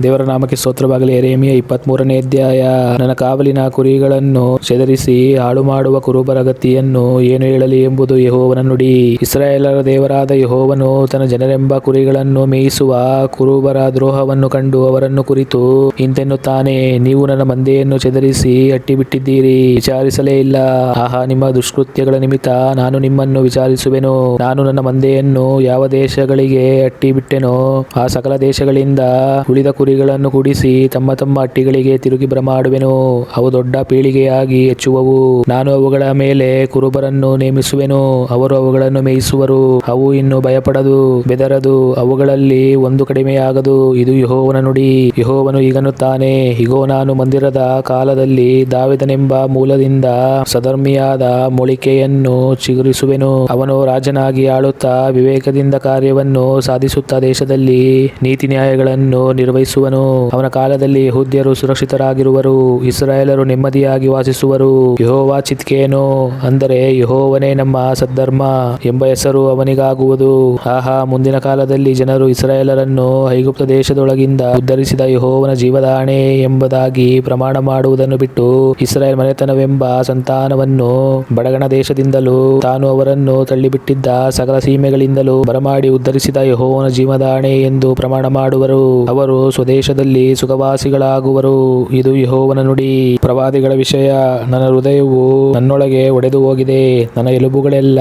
ದೇವರ ನಾಮಕ್ಕೆ ಸ್ತೋತ್ರವಾಗಲಿ. ಯೆರೆಮೀಯ 23ನೇ ಅಧ್ಯಾಯ. ನನ್ನ ಕಾವಲಿನ ಕುರಿಗಳನ್ನು ಚದರಿಸಿ ಹಾಳು ಮಾಡುವ ಕುರುಬರ ಗತಿಯನ್ನು ಏನು ಹೇಳಲಿ ಎಂಬುದು ಯೆಹೋವನ ನುಡಿ. ಇಸ್ರಾಯೇಲರ ದೇವರಾದ ಯೆಹೋವನು ತನ್ನ ಜನರೆಂಬ ಕುರಿಗಳನ್ನು ಮೇಯಿಸುವ ಕುರುಬರ ದ್ರೋಹವನ್ನು ಕಂಡು ಅವರನ್ನು ಕುರಿತು ಇಂತೆನ್ನುತ್ತಾನೆ, ನೀವು ನನ್ನ ಮಂದೆಯನ್ನು ಚದರಿಸಿ ಅಟ್ಟಿಬಿಟ್ಟಿದ್ದೀರಿ, ವಿಚಾರಿಸಲೇ ಇಲ್ಲ. ಆಹಾ, ನಿಮ್ಮ ದುಷ್ಕೃತ್ಯಗಳ ನಿಮಿತ್ತ ನಾನು ನಿಮ್ಮನ್ನು ವಿಚಾರಿಸುವೆನು. ನಾನು ನನ್ನ ಮಂದೆಯನ್ನು ಯಾವ ದೇಶಗಳಿಗೆ ಅಟ್ಟಿಬಿಟ್ಟೆನೋ ಆ ಸಕಲ ದೇಶಗಳಿಂದ ಉಳಿದ ಕುರಿಗಳನ್ನು ಕೂಡಿಸಿ ತಮ್ಮ ತಮ್ಮ ಅಟ್ಟಿಗಳಿಗೆ ತಿರುಗಿ ಬರಮಾಡುವೆನು. ಅವು ದೊಡ್ಡ ಪೀಳಿಗೆಯಾಗಿ ಹೆಚ್ಚುವವು. ನಾನು ಅವುಗಳ ಮೇಲೆ ಕುರುಬರನ್ನು ನೇಮಿಸುವೆನು, ಅವರು ಅವುಗಳನ್ನು ಮೇಯಿಸುವರು. ಅವು ಇನ್ನು ಭಯಪಡದು, ಬೆದರದು, ಅವುಗಳಲ್ಲಿ ಒಂದು ಕಡಿಮೆಯಾಗದು. ಇದು ಯೆಹೋವನ ನುಡಿ. ಯೆಹೋವನು ಹೀಗನ್ನುತ್ತಾನೆ, ಇಗೋ, ನಾನು ಮಂದಿರದ ಕಾಲದಲ್ಲಿ ದಾವೀದನೆಂಬ ಮೂಲದಿಂದ ಸಧರ್ಮಿಯಾದ ಮೊಳಿಕೆಯನ್ನು ಚಿಗುರಿಸುವೆನು. ಅವನು ರಾಜನಾಗಿ ಆಳುತ್ತಾ ವಿವೇಕದಿಂದ ಕಾರ್ಯವನ್ನು ಸಾಧಿಸುತ್ತಾ ದೇಶದಲ್ಲಿ ನೀತಿ ನ್ಯಾಯಗಳನ್ನು ನಿರ್ವಹಿಸುವನು. ಅವನ ಕಾಲದಲ್ಲಿ ಯೆಹೂದ್ಯರು ಸುರಕ್ಷಿತರಾಗಿರುವರು, ಇಸ್ರಾಯೇಲರು ನೆಮ್ಮದಿಯಾಗಿ ವಾಸಿಸುವರು. ಯೆಹೋವ ಚಿದ್ಕೇನು, ಅಂದರೆ ಯೆಹೋವನೇ ನಮ್ಮ ಸದ್ಧರ್ಮ ಎಂಬ ಹೆಸರು ಅವನಿಗಾಗುವುದು. ಆಹಾ, ಮುಂದಿನ ಕಾಲದಲ್ಲಿ ಜನರು ಇಸ್ರಾಯೇಲರನ್ನು ಐಗುಪ್ತ ದೇಶದೊಳಗಿಂದ ಉದ್ಧರಿಸಿದ ಯೆಹೋವನ ಜೀವದಾಣೆ ಎಂಬುದಾಗಿ ಪ್ರಮಾಣ ಮಾಡುವುದನ್ನು ಬಿಟ್ಟು ಇಸ್ರಾಯೇಲ್ ಮನೆತನವೆಂಬ ಸಂತಾನವನ್ನು ಬಡಗಣ ದೇಶದಿಂದಲೂ ತಾನು ಅವರನ್ನು ತಳ್ಳಿಬಿಟ್ಟಿದ್ದ ಸಕಲ ಸೀಮೆಗಳಿಂದಲೂ ಬರಮಾಡಿ ಉದ್ಧರಿಸಿದ ಯೆಹೋವನ ಜೀವದಾಣೆ ಎಂದು ಪ್ರಮಾಣ ಮಾಡುವರು. ಅವರು ಸ್ವದೇಶದಲ್ಲಿ ಸುಖವಾಸಿಗಳಾಗುವರು. ಇದು ಯೆಹೋವನ ನುಡಿ. ಪ್ರವಾದಿಗಳ ವಿಷಯ. ನನ್ನ ಹೃದಯವು ನನ್ನೊಳಗೆ ಒಡೆದು ಹೋಗಿದೆ, ನನ್ನ ಎಲುಬುಗಳೆಲ್ಲ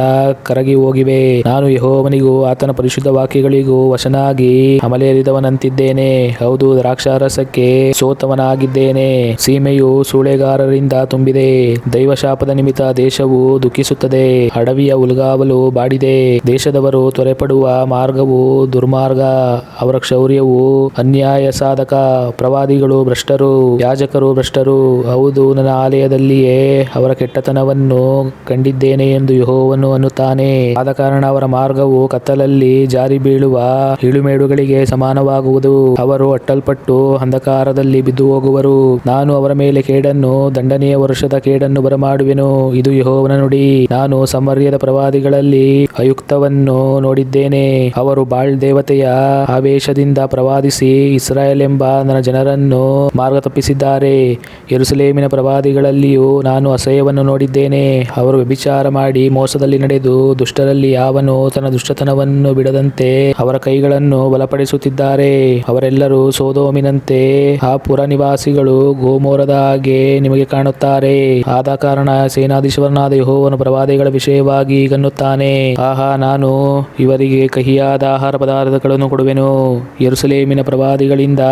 ಕರಗಿ ಹೋಗಿವೆ. ನಾನು ಯೆಹೋವನಿಗೂ ಆತನ ಪರಿಶುದ್ಧ ವಾಕ್ಯಗಳಿಗೂ ವಶನಾಗಿ ಅಮಲೇರಿದವನಂತಿದ್ದೇನೆ. ಹೌದು, ದ್ರಾಕ್ಷಾರಸಕ್ಕೆ ಸೋತವನಾಗಿದ್ದೇನೆ. ಸೀಮೆಯು ಸೂಳೆಗಾರರಿಂದ ತುಂಬಿದೆ. ದೈವಶಾಪದ ನಿಮಿತ್ತ ದೇಶವು ದುಃಖಿಸುತ್ತದೆ. ಅಡವಿಯ ಹುಲ್ಗಾವಲು ಬಾಡಿದೆ. ದೇಶದವರು ತ್ವರೆಪಡುವ ಮಾರ್ಗವು ದುರ್ಮಾರ್ಗ, ಅವರ ಶೌರ್ಯವು ಅನ್ಯಾಯ ಸಾಧಕ. ಪ್ರವಾದಿಗಳು ಭ್ರಷ್ಟರು, ಯಾಜಕರು ಭ್ರಷ್ಟರು. ಹೌದು, ನನ್ನ ಆಲಯದಲ್ಲಿಯೇ ಅವರ ಕೆಟ್ಟತನವನ್ನು ಕಂಡಿದ್ದೇನೆ ಎಂದು ಯೆಹೋವನು ಅನ್ನುತ್ತಾನೆ. ಆದ ಕಾರಣ ಅವರ ಮಾರ್ಗವು ಕತ್ತಲಲ್ಲಿ ಜಾರಿ ಬೀಳುವ ಇಳುಮೇಡುಗಳಿಗೆ ಸಮಾನವಾಗುವುದು. ಅವರು ಅಟ್ಟಲ್ಪಟ್ಟು ಅಂಧಕಾರದಲ್ಲಿ ಬಿದ್ದು ಹೋಗುವರು. ನಾನು ಅವರ ಮೇಲೆ ಕೇಡನ್ನು, ದಂಡನೆಯ ವರ್ಷದ ಕೇಡನ್ನು ಬರಮಾಡುವೆನು. ಇದು ಯೆಹೋವನ ನುಡಿ. ನಾನು ಸಮಾರ್ಯದ ಪ್ರವಾದಿಗಳಲ್ಲಿ ಅಯುಕ್ತವನ್ನು ನೋಡಿದ್ದೇನೆ. ಅವರು ಬಾಳ್ ದೇವತೆಯ ಆವೇಶದಿಂದ ಪ್ರವಾದಿಸಿ ಇಸ್ರಾಯೇಲ್ ಎಂಬ ನನ್ನ ಜನರನ್ನು ಮಾರ್ಗ ತಪ್ಪಿಸಿದ್ದಾರೆ. ಯೆರೂಸಲೇಮಿನ ಪ್ರವಾದಿಗಳಲ್ಲಿಯೂ ನಾನು ಅಸಹ್ಯವನ್ನು ನೋಡಿದ್ದೇನೆ. ಅವರು ವ್ಯಭಿಚಾರ ಮಾಡಿ ಮೋಸದಲ್ಲಿ ನಡೆದು ದುಷ್ಟರಲ್ಲಿ ಯಾವನು ತನ್ನ ದುಷ್ಟತನವನ್ನು ಬಿಡದಂತೆ ಅವರ ಕೈಗಳನ್ನು ಬಲಪಡಿಸುತ್ತಿದ್ದಾರೆ. ಅವರೆಲ್ಲರೂ ಸೊದೋಮಿನಂತೆ, ಆ ಪುರ ನಿವಾಸಿಗಳು ಗೊಮೋರದ ಹಾಗೆ ನಿಮಗೆ ಕಾಣುತ್ತಾರೆ. ಆದ ಕಾರಣ ಸೇನಾಧೀಶ್ವರನಾದ ಯೆಹೋವನು ಪ್ರವಾದಿಗಳ ವಿಷಯವಾಗಿ ಹೀಗನ್ನುತ್ತಾನೆ, ಆಹಾ, ನಾನು ಇವರಿಗೆ ಕಹಿಯಾದ ಆಹಾರ ಪದಾರ್ಥಗಳನ್ನು ಕೊಡುವೆನು. ಯೆರೂಸಲೇಮಿನ ಪ್ರವಾದಿಗಳಿಂದ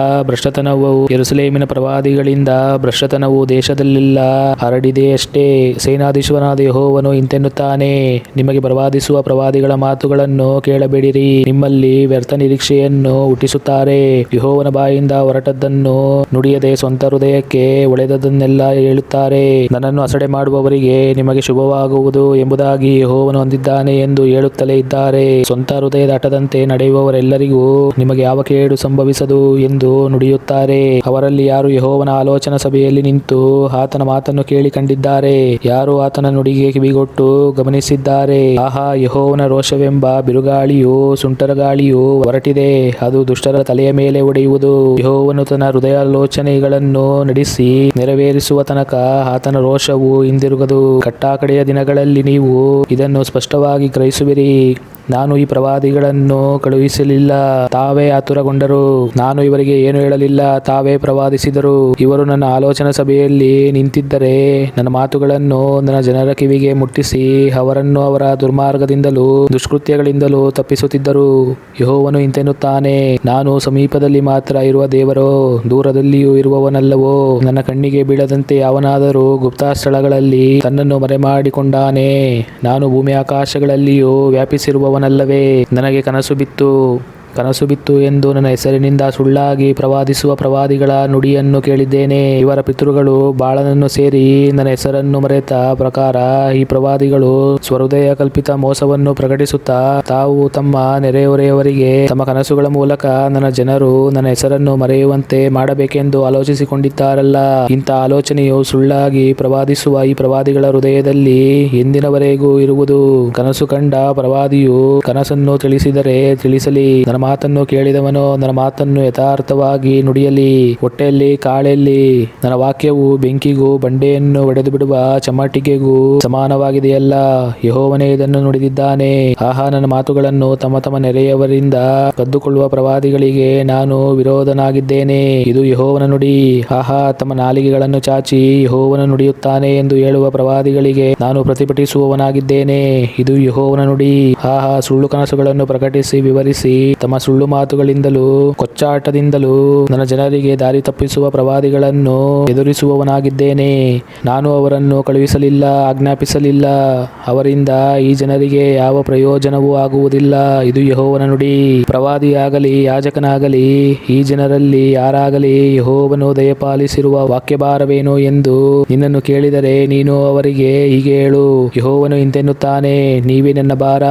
ಭ್ರಷ್ಟತನವು ದೇಶದಲ್ಲೆಲ್ಲ ಹರಡಿದೆಯಷ್ಟೇ. ಸೇನಾಧೀಶ್ವರನಾದ ಯೆಹೋವನು ಇಂತೆನ್ನುತ್ತಾನೆ, ನಿಮಗೆ ಪ್ರವಾದಿಸುವ ಪ್ರವಾದಿಗಳ ಮಾತುಗಳನ್ನು ಕೇಳಬೇಡಿರಿ. ನಿಮ್ಮಲ್ಲಿ ವ್ಯರ್ಥ ನಿರೀಕ್ಷೆಯನ್ನು ಹುಟ್ಟಿಸುತ್ತಾರೆ. ಯೆಹೋವನ ಬಾಯಿಂದ ಹೊರಟದ್ದನ್ನು ನುಡಿಯದೆ ಸ್ವಂತ ಹೃದಯಕ್ಕೆ ಒಳ್ಳೆಯದನ್ನೆಲ್ಲ ಹೇಳುತ್ತಾರೆ. ನನ್ನನ್ನು ಅಸಡೆ ಮಾಡುವವರಿಗೆ ನಿಮಗೆ ಶುಭವಾಗುವುದು ಎಂಬುದಾಗಿ ಯೆಹೋವನು ಅಂದಿದ್ದಾನೆ ಎಂದು ಹೇಳುತ್ತಲೇ ಇದ್ದಾರೆ. ಸ್ವಂತ ಹೃದಯದ ಹಠದಂತೆ ನಡೆಯುವವರೆಲ್ಲರಿಗೂ ನಿಮಗೆ ಯಾವ ಕೇಡು ಸಂಭವಿಸದು ಎಂದು ನುಡಿಯುತ್ತಾರೆ. ಅವರಲ್ಲಿ ಯಾರು ಯೆಹೋವನ ಆಲೋಚನಾ ಸಭೆಯಲ್ಲಿ ನಿಂತು ಆತನ ಮಾತನ್ನು ಕೇಳಿ ಕಂಡಿದ್ದಾರೆ? ಯಾರು ಆತನ ನುಡಿಗೆ ಕಿವಿಗೊಟ್ಟು ಗಮನಿಸಿದ್ದಾರೆ? ಆಹಾ, ಯೆಹೋವನ ರೋಷವೆಂಬ ಬಿರುಗಾಳಿಯು, ಸುಂಟರಗಾಳಿಯು ಹೊರಟಿದೆ. ಅದು ದುಷ್ಟರ ತಲೆಯ ಮೇಲೆ ಹೊಡೆಯುವುದು. ಯೆಹೋವನು ತನ್ನ ಹೃದಯಾಲೋಚನೆಗಳನ್ನು ನಡೆಸಿ ನೆರವೇರಿಸುವ ತನಕ ಆತನ ರೋಷವು ಹಿಂದಿರುಗದು. ಕಟ್ಟಾಕಡೆಯ ದಿನಗಳಲ್ಲಿ ನೀವು ಇದನ್ನು ಸ್ಪಷ್ಟವಾಗಿ ಗ್ರಹಿಸುವಿರಿ. ನಾನು ಈ ಪ್ರವಾದಿಗಳನ್ನು ಕಳುಹಿಸಲಿಲ್ಲ, ತಾವೇ ಆತುರಗೊಂಡರು. ನಾನು ಇವರಿಗೆ ಏನು ಹೇಳಲಿಲ್ಲ, ತಾವೇ ಪ್ರವಾದಿಸಿದರು. ಇವರು ನನ್ನ ಆಲೋಚನಾ ಸಭೆಯಲ್ಲಿ ನಿಂತಿದ್ದರೆ ನನ್ನ ಮಾತುಗಳನ್ನು ನನ್ನ ಜನರ ಕಿವಿಗೆ ಮುಟ್ಟಿಸಿ ಅವರನ್ನು ಅವರ ದುರ್ಮಾರ್ಗದಿಂದಲೂ ದುಷ್ಕೃತ್ಯಗಳಿಂದಲೂ ತಪ್ಪಿಸುತ್ತಿದ್ದರು. ಯೆಹೋವನು ಇಂತೆನ್ನುತ್ತಾನೆ, ನಾನು ಸಮೀಪದಲ್ಲಿ ಮಾತ್ರ ಇರುವ ದೇವರೋ, ದೂರದಲ್ಲಿಯೂ ಇರುವವನಲ್ಲವೋ? ನನ್ನ ಕಣ್ಣಿಗೆ ಬೀಳದಂತೆ ಯಾವನಾದರೂ ಗುಪ್ತ ಸ್ಥಳಗಳಲ್ಲಿ ತನ್ನನ್ನು ಮರೆಮಾಡಿಕೊಂಡಾನೇ? ನಾನು ಭೂಮಿ ಆಕಾಶಗಳಲ್ಲಿಯೂ ವ್ಯಾಪಿಸಿರುವವನಲ್ಲವೇ? ನನಗೆ ಕನಸು ಬಿತ್ತು ಎಂದು ನನ್ನ ಹೆಸರಿನಿಂದ ಸುಳ್ಳಾಗಿ ಪ್ರವಾದಿಸುವ ಪ್ರವಾದಿಗಳ ನುಡಿಯನ್ನು ಕೇಳಿದ್ದೇನೆ. ಇವರ ಪಿತೃಗಳು ಬಾಳನನ್ನು ಸೇರಿ ನನ್ನ ಹೆಸರನ್ನು ಮರೆತ ಪ್ರಕಾರ ಈ ಪ್ರವಾದಿಗಳು ಸ್ವಹೃದಯ ಕಲ್ಪಿತ ಮೋಸವನ್ನು ಪ್ರಕಟಿಸುತ್ತಾ ತಾವು ತಮ್ಮ ನೆರೆಹೊರೆಯವರಿಗೆ ತಮ್ಮ ಕನಸುಗಳ ಮೂಲಕ ನನ್ನ ಜನರು ನನ್ನ ಹೆಸರನ್ನು ಮರೆಯುವಂತೆ ಮಾಡಬೇಕೆಂದು ಆಲೋಚಿಸಿಕೊಂಡಿದ್ದಾರಲ್ಲ. ಇಂಥ ಆಲೋಚನೆಯು ಸುಳ್ಳಾಗಿ ಪ್ರವಾದಿಸುವ ಈ ಪ್ರವಾದಿಗಳ ಹೃದಯದಲ್ಲಿ ಎಂದಿನವರೆಗೂ ಇರುವುದು. ಕನಸು ಕಂಡ ಪ್ರವಾದಿಯು ಕನಸನ್ನು ತಿಳಿಸಿದರೆ ತಿಳಿಸಲಿ, ನನ್ನ ಮಾತನ್ನು ಕೇಳಿದವನು ನನ್ನ ಮಾತನ್ನು ಯಥಾರ್ಥವಾಗಿ ನುಡಿಯಲಿ. ಹೊಟ್ಟೆಯಲ್ಲಿ ಕಾಳೆಲ್ಲಿ. ನನ್ನ ವಾಕ್ಯವು ಬೆಂಕಿಗೂ ಬಂಡೆಯನ್ನು ಒಡೆದು ಬಿಡುವ ಚಮ್ಮಟಿಗೆಗೂ ಸಮಾನವಾಗಿದೆಯಲ್ಲ. ಯೆಹೋವನೇ ಇದನ್ನು ನುಡಿದಿದ್ದಾನೆ. ಆಹಾ, ನನ್ನ ಮಾತುಗಳನ್ನು ತಮ್ಮ ತಮ್ಮ ನೆರೆಯವರಿಂದ ಕದ್ದುಕೊಳ್ಳುವ ಪ್ರವಾದಿಗಳಿಗೆ ನಾನು ವಿರೋಧನಾಗಿದ್ದೇನೆ. ಇದು ಯೆಹೋವನ ನುಡಿ. ಆಹಾ, ತಮ್ಮ ನಾಲಿಗೆಗಳನ್ನು ಚಾಚಿ ಯೆಹೋವನು ನುಡಿಯುತ್ತಾನೆ ಎಂದು ಹೇಳುವ ಪ್ರವಾದಿಗಳಿಗೆ ನಾನು ಪ್ರತಿಭಟಿಸುವವನಾಗಿದ್ದೇನೆ. ಇದು ಯೆಹೋವನ ನುಡಿ. ಆಹಾ, ಸುಳ್ಳು ಕನಸುಗಳನ್ನು ಪ್ರಕಟಿಸಿ ವಿವರಿಸಿ ತಮ್ಮ ಸುಳ್ಳು ಮಾತುಗಳಿಂದಲೂ ಕೊಚ್ಚಾಟದಿಂದಲೂ ನನ್ನ ಜನರಿಗೆ ದಾರಿ ತಪ್ಪಿಸುವ ಪ್ರವಾದಿಗಳನ್ನು ಎದುರಿಸುವವನಾಗಿದ್ದೇನೆ. ನಾನು ಅವರನ್ನು ಕಳುಹಿಸಲಿಲ್ಲ, ಆಜ್ಞಾಪಿಸಲಿಲ್ಲ. ಅವರಿಂದ ಈ ಜನರಿಗೆ ಯಾವ ಪ್ರಯೋಜನವೂ ಆಗುವುದಿಲ್ಲ. ಇದು ಯೆಹೋವನ ನುಡಿ. ಪ್ರವಾದಿಯಾಗಲಿ ಯಾಜಕನಾಗಲಿ ಈ ಜನರಲ್ಲಿ ಯಾರಾಗಲಿ ಯೆಹೋವನು ದಯಪಾಲಿಸಿರುವ ವಾಕ್ಯಭಾರವೇನು ಎಂದು ನಿನ್ನನ್ನು ಕೇಳಿದರೆ ನೀನು ಅವರಿಗೆ ಹೀಗೆ ಹೇಳು, ಯೆಹೋವನು ಇಂತೆನ್ನುತ್ತಾನೆ, ನೀವೇ ನನ್ನ ಭಾರ,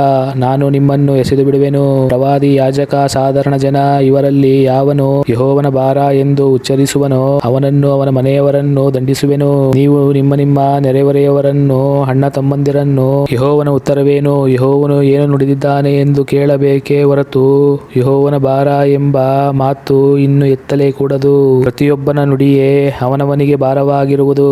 ನಾನು ನಿಮ್ಮನ್ನು ಎಸೆದು ಬಿಡುವೆನು. ಪ್ರವಾದಿ, ಯಾಜಕ, ಸಾಧಾರಣ ಜನ ಇವರಲ್ಲಿ ಯಾವನು ಯೆಹೋವನ ಭಾರ ಎಂದು ಉಚ್ಚರಿಸುವನೋ ಅವನನ್ನು ಅವನ ಮನೆಯವರನ್ನು ದಂಡಿಸುವೆನು. ನೀವು ನಿಮ್ಮ ನಿಮ್ಮ ನೆರೆಹೊರೆಯವರನ್ನು ಅಣ್ಣ ತಮ್ಮಂದಿರನ್ನು ಯೆಹೋವನ ಉತ್ತರವೇನು, ಯೆಹೋವನು ಏನು ನುಡಿದಿದ್ದಾನೆ ಎಂದು ಕೇಳಬೇಕೇ ಹೊರತು ಯೆಹೋವನ ಭಾರ ಎಂಬ ಮಾತು ಇನ್ನು ಎತ್ತಲೇ ಕೂಡದು. ಪ್ರತಿಯೊಬ್ಬನ ನುಡಿಯೇ ಅವನವನಿಗೆ ಭಾರವಾಗಿರುವುದು.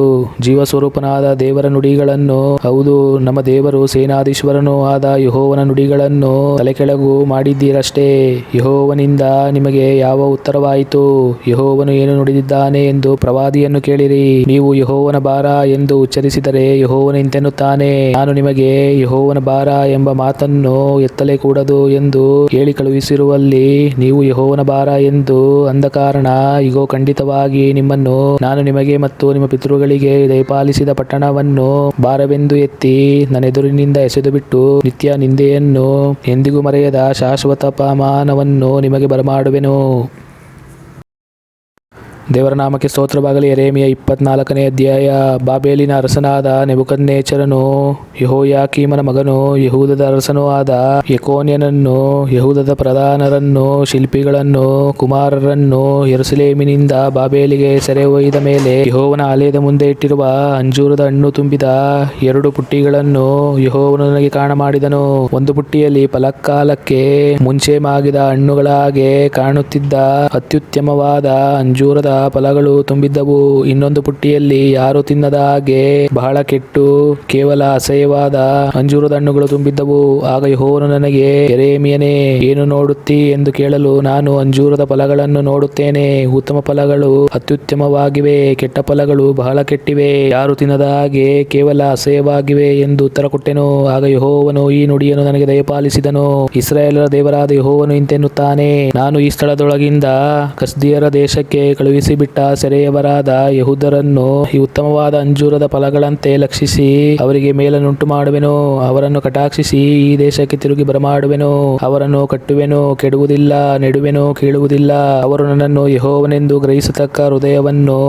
ಜೀವಸ್ವರೂಪನಾದ ದೇವರ ನುಡಿಗಳನ್ನು, ಹೌದು ನಮ್ಮ ದೇವರು ಸೇನಾಧೀಶ್ವರನೂ ಆದ ಯೆಹೋವನ ನುಡಿಗಳನ್ನು ತಲೆಕೆಳಗು ಮಾಡಿದ್ದೀರಷ್ಟೇ. ಯೆಹೋವನಿಂದ ನಿಮಗೆ ಯಾವ ಉತ್ತರವಾಯಿತು? ಯೆಹೋವನು ಏನು ನುಡಿದಿದ್ದಾನೆ ಎಂದು ಪ್ರವಾದಿಯನ್ನು ಕೇಳಿರಿ. ನೀವು ಯೆಹೋವನ ಭಾರ ಎಂದು ಉಚ್ಚರಿಸಿದರೆ ಯೆಹೋವನು ಇಂತೆನ್ನುತ್ತಾನೆ, ನಾನು ನಿಮಗೆ ಯೆಹೋವನ ಭಾರ ಎಂಬ ಮಾತನ್ನು ಎತ್ತಲೇ ಕೂಡದು ಎಂದು ಹೇಳಿ ಕಳುಹಿಸಿರುವಲ್ಲಿ ನೀವು ಯೆಹೋವನ ಭಾರ ಎಂದು ಅಂದ ಕಾರಣ ಇಗೋ, ಖಂಡಿತವಾಗಿ ನಿಮ್ಮನ್ನು ನಾನು ನಿಮಗೆ ಮತ್ತು ನಿಮ್ಮ ಪಿತೃಗಳಿಗೆ ದಯಪಾಲಿಸಿದ ಪಟ್ಟಣವನ್ನು ಭಾರವೆಂದು ಎತ್ತಿ ನನ್ನ ಎದುರಿನಿಂದ ಎಸೆದುಬಿಟ್ಟು ನಿತ್ಯ ನಿಂದೆಯನ್ನು ಎಂದಿಗೂ ಮರೆಯದ ಶಾಶ್ವತ ಅಪಮಾನವನ್ನು ನಿಮಗೆ ಬರಮಾಡುವೆನು. ದೇವರ ನಾಮಕ್ಕೆ ಸ್ತೋತ್ರವಾಗಲಿ. ಯೆರೆಮೀಯ 24ನೇ ಅಧ್ಯಾಯ. ಬಾಬೇಲಿನ ಅರಸನಾದ ನೆಬೂಕದ್ನೆಚ್ಚರನು ಯೆಹೋಯಾಕೀಮನ ಮಗನೂ ಯೆಹೂದದ ಅರಸನೂ ಆದ ಯೆಕೊನ್ಯನನ್ನು, ಯೆಹೂದದ ಪ್ರಧಾನರನ್ನು, ಶಿಲ್ಪಿಗಳನ್ನು, ಕುಮಾರರನ್ನು ಯೆರೂಸಲೇಮಿನಿಂದ ಬಾಬೇಲಿಗೆ ಸೆರೆ ಒಯ್ದ ಮೇಲೆ ಯೆಹೋವನ ಆಲಯದ ಮುಂದೆ ಇಟ್ಟಿರುವ ಅಂಜೂರದ ಹಣ್ಣು ತುಂಬಿದ 2 ಪುಟ್ಟಿಗಳನ್ನು ಯೆಹೋವನು ನನಗೆ ಕಾಣಮಾಡಿದನು. ಒಂದು ಪುಟ್ಟಿಯಲ್ಲಿ ಫಲಕಾಲಕ್ಕೆ ಮುಂಚೆ ಮಾಗಿದ ಹಣ್ಣುಗಳ ಹಾಗೆ ಕಾಣುತ್ತಿದ್ದ ಅತ್ಯುತ್ತಮವಾದ ಅಂಜೂರದ ಫಲಗಳು ತುಂಬಿದ್ದವು. ಇನ್ನೊಂದು ಪುಟ್ಟಿಯಲ್ಲಿ ಯಾರು ತಿನ್ನದ ಹಾಗೆ ಬಹಳ ಕೆಟ್ಟು ಕೇವಲ ಅಸಹ್ಯವಾದ ಅಂಜೂರದ ಹಣ್ಣುಗಳು ತುಂಬಿದ್ದವು. ಆಗ ಯೆಹೋವನು ನನಗೆ, ಯೆರೆಮೀಯನೇ, ಏನು ನೋಡುತ್ತೀ ಎಂದು ಕೇಳಲು ನಾನು ಅಂಜೂರದ ಫಲಗಳನ್ನು ನೋಡುತ್ತೇನೆ. ಉತ್ತಮ ಫಲಗಳು ಅತ್ಯುತ್ತಮವಾಗಿವೆ, ಕೆಟ್ಟ ಫಲಗಳು ಬಹಳ ಕೆಟ್ಟಿವೆ, ಯಾರು ತಿನ್ನದ ಹಾಗೆ ಕೇವಲ ಅಸಹ್ಯವಾಗಿವೆ ಎಂದು ಉತ್ತರ ಕೊಟ್ಟೆನು. ಆಗ ಯೆಹೋವನು ಈ ನುಡಿಯನ್ನು ನನಗೆ ದಯಪಾಲಿಸಿದನು. ಇಸ್ರಾಯೇಲರ ದೇವರಾದ ಯೆಹೋವನು ಇಂತೆನ್ನುತ್ತಾನೆ, ನಾನು ಈ ಸ್ಥಳದೊಳಗಿಂದ ಕಸ್ದೀಯರ ದೇಶಕ್ಕೆ ಕಳುಹಿಸಿಬಿಟ್ಟ ಸೆರೆಯವರಾದ ಯೆಹೂದ್ಯರನ್ನು ಈ ಉತ್ತಮವಾದ ಅಂಜೂರದ ಫಲಗಳಂತೆ ಲಕ್ಷಿಸಿ ಅವರಿಗೆ ಮೇಲನ್ನುಂಟು ಮಾಡುವೆನು. ಅವರನ್ನು ಕಟಾಕ್ಷಿಸಿ ಈ ದೇಶಕ್ಕೆ ತಿರುಗಿ ಬರಮಾಡುವೆನು. ಅವರನ್ನು ಕಟ್ಟುವೆನು, ಕೆಡುವುದಿಲ್ಲ, ನೆಡುವೆನು, ಕೀಳುವುದಿಲ್ಲ. ಅವರು ನನ್ನನ್ನು ಯೆಹೋವನೆಂದು ಗ್ರಹಿಸತಕ್ಕ ಹೃದಯವನ್ನು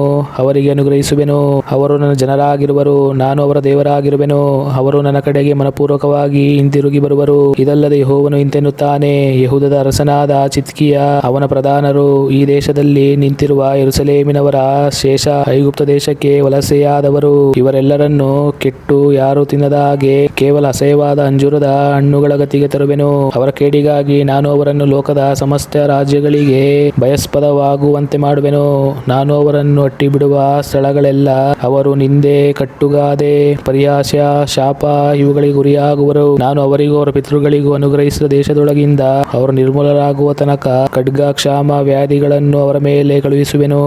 ಅವರಿಗೆ ಅನುಗ್ರಹಿಸುವೆನು. ಅವರು ನನ್ನ ಜನರಾಗಿರುವರು, ನಾನು ಅವರ ದೇವರಾಗಿರುವೆನು. ಅವರು ನನ್ನ ಕಡೆಗೆ ಮನಪೂರ್ವಕವಾಗಿ ಹಿಂತಿರುಗಿ ಬರುವರು. ಇದಲ್ಲದೆ ಯೆಹೋವನು ಇಂತೆನ್ನುತ್ತಾನೆ, ಯೆಹೂದದ ಅರಸನಾದ ಚಿದ್ಕೀಯ, ಅವನ ಪ್ರಧಾನರು, ಈ ದೇಶದಲ್ಲಿ ನಿಂತಿರುವ ಯೆರೂಸಲೇಮಿನವರ ಶೇಷ ಐಗುಪ್ತ ದೇಶಕ್ಕೆ ವಲಸೆಯಾದವರು, ಇವರೆಲ್ಲರನ್ನು ಕೆಟ್ಟು ಯಾರು ತಿನ್ನದ ಹಾಗೆ ಕೇವಲ ಅಸಹ್ಯವಾದ ಅಂಜೂರದ ಹಣ್ಣುಗಳ ಗತಿಗೆ ತರುವೆನು. ಅವರ ಕೇಡಿಗಾಗಿ ನಾನು ಅವರನ್ನು ಲೋಕದ ಸಮಸ್ತ ರಾಜ್ಯಗಳಿಗೆ ಭಯಾಸ್ಪದವಾಗುವಂತೆ ಮಾಡುವೆನು. ನಾನು ಅವರನ್ನು ಅಟ್ಟಿ ಬಿಡುವ ಸ್ಥಳಗಳೆಲ್ಲ ಅವರು ನಿಂದೆ, ಕಟ್ಟುಗಾದೆ, ಪರಿಹಾಸ್ಯ, ಶಾಪ ಇವುಗಳಿಗೆ ಗುರಿಯಾಗುವರು. ನಾನು ಅವರಿಗೂ ಅವರ ಪಿತೃಗಳಿಗೂ ಅನುಗ್ರಹಿಸಿದ ದೇಶದೊಳಗಿಂದ ಅವರು ನಿರ್ಮೂಲರಾಗುವ ತನಕ ಖಡ್ಗ, ಕ್ಷಾಮ, ವ್ಯಾಧಿಗಳನ್ನು ಅವರ ಮೇಲೆ ಕಳುಹಿಸುವೆನು.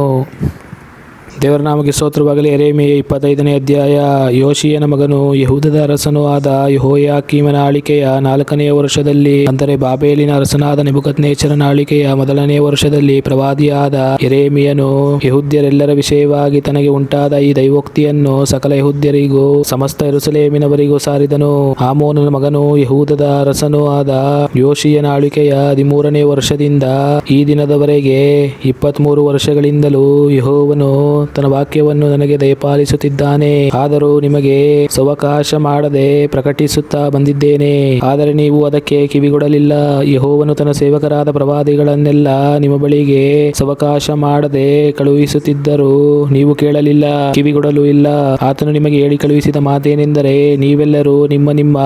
ದೇವರ ನಾಮಕ್ಕೆ ಸ್ತೋತ್ರವಾಗಲಿ. ಯೆರೆಮೀಯ 25ನೇ ಅಧ್ಯಾಯ. ಯೋಷೀಯನ ಮಗನೂ ಯೆಹೂದದ ಅರಸನೂ ಆದ ಯೆಹೋಯಾಕೀಮನ ಆಳಿಕೆಯ 4ನೆಯ ವರ್ಷದಲ್ಲಿ, ಅಂದರೆ ಬಾಬೇಲಿನ ಅರಸನಾದ ನೆಬೂಕದ್ನೆಚ್ಚರನ ಆಳಿಕೆಯ 1ನೇ ವರ್ಷದಲ್ಲಿ, ಪ್ರವಾದಿಯಾದ ಯೆರೆಮೀಯನು ಯೆಹೂದ್ಯರೆಲ್ಲರ ವಿಷಯವಾಗಿ ತನಗೆ ಉಂಟಾದ ಈ ದೈವೋಕ್ತಿಯನ್ನು ಸಕಲ ಯೆಹೂದ್ಯರಿಗೂ ಸಮಸ್ತ ಯೆರೂಸಲೇಮಿನವರಿಗೂ ಸಾರಿದನು. ಆಮೋನನ ಮಗನೂ ಯೆಹೂದದ ಅರಸನೂ ಆದ ಯೋಷೀಯನ ಆಳಿಕೆಯ 13ನೇ ವರ್ಷದಿಂದ ಈ ದಿನದವರೆಗೆ 23 ವರ್ಷಗಳಿಂದಲೂ ಯೆಹೋವನು ತನ್ನ ವಾಕ್ಯವನ್ನು ನನಗೆ ದಯಪಾಲಿಸುತ್ತಿದ್ದಾನೆ. ಆದರೂ ನಿಮಗೆ ಸಾವಕಾಶ ಮಾಡದೆ ಪ್ರಕಟಿಸುತ್ತಾ ಬಂದಿದ್ದೇನೆ, ಆದರೆ ನೀವು ಅದಕ್ಕೆ ಕಿವಿಗೊಡಲಿಲ್ಲ. ಯೆಹೋವನು ತನ್ನ ಸೇವಕರಾದ ಪ್ರವಾದಿಗಳನ್ನೆಲ್ಲ ನಿಮ್ಮ ಬಳಿಗೆ ಸಾವಕಾಶ ಮಾಡದೆ ಕಳುಹಿಸುತ್ತಿದ್ದರೂ ನೀವು ಕೇಳಲಿಲ್ಲ, ಕಿವಿಗೊಡಲೂ ಇಲ್ಲ. ಆತನು ನಿಮಗೆ ಹೇಳಿ ಕಳುಹಿಸಿದ ಮಾತೇನೆಂದರೆ, ನೀವೆಲ್ಲರೂ ನಿಮ್ಮ ನಿಮ್ಮ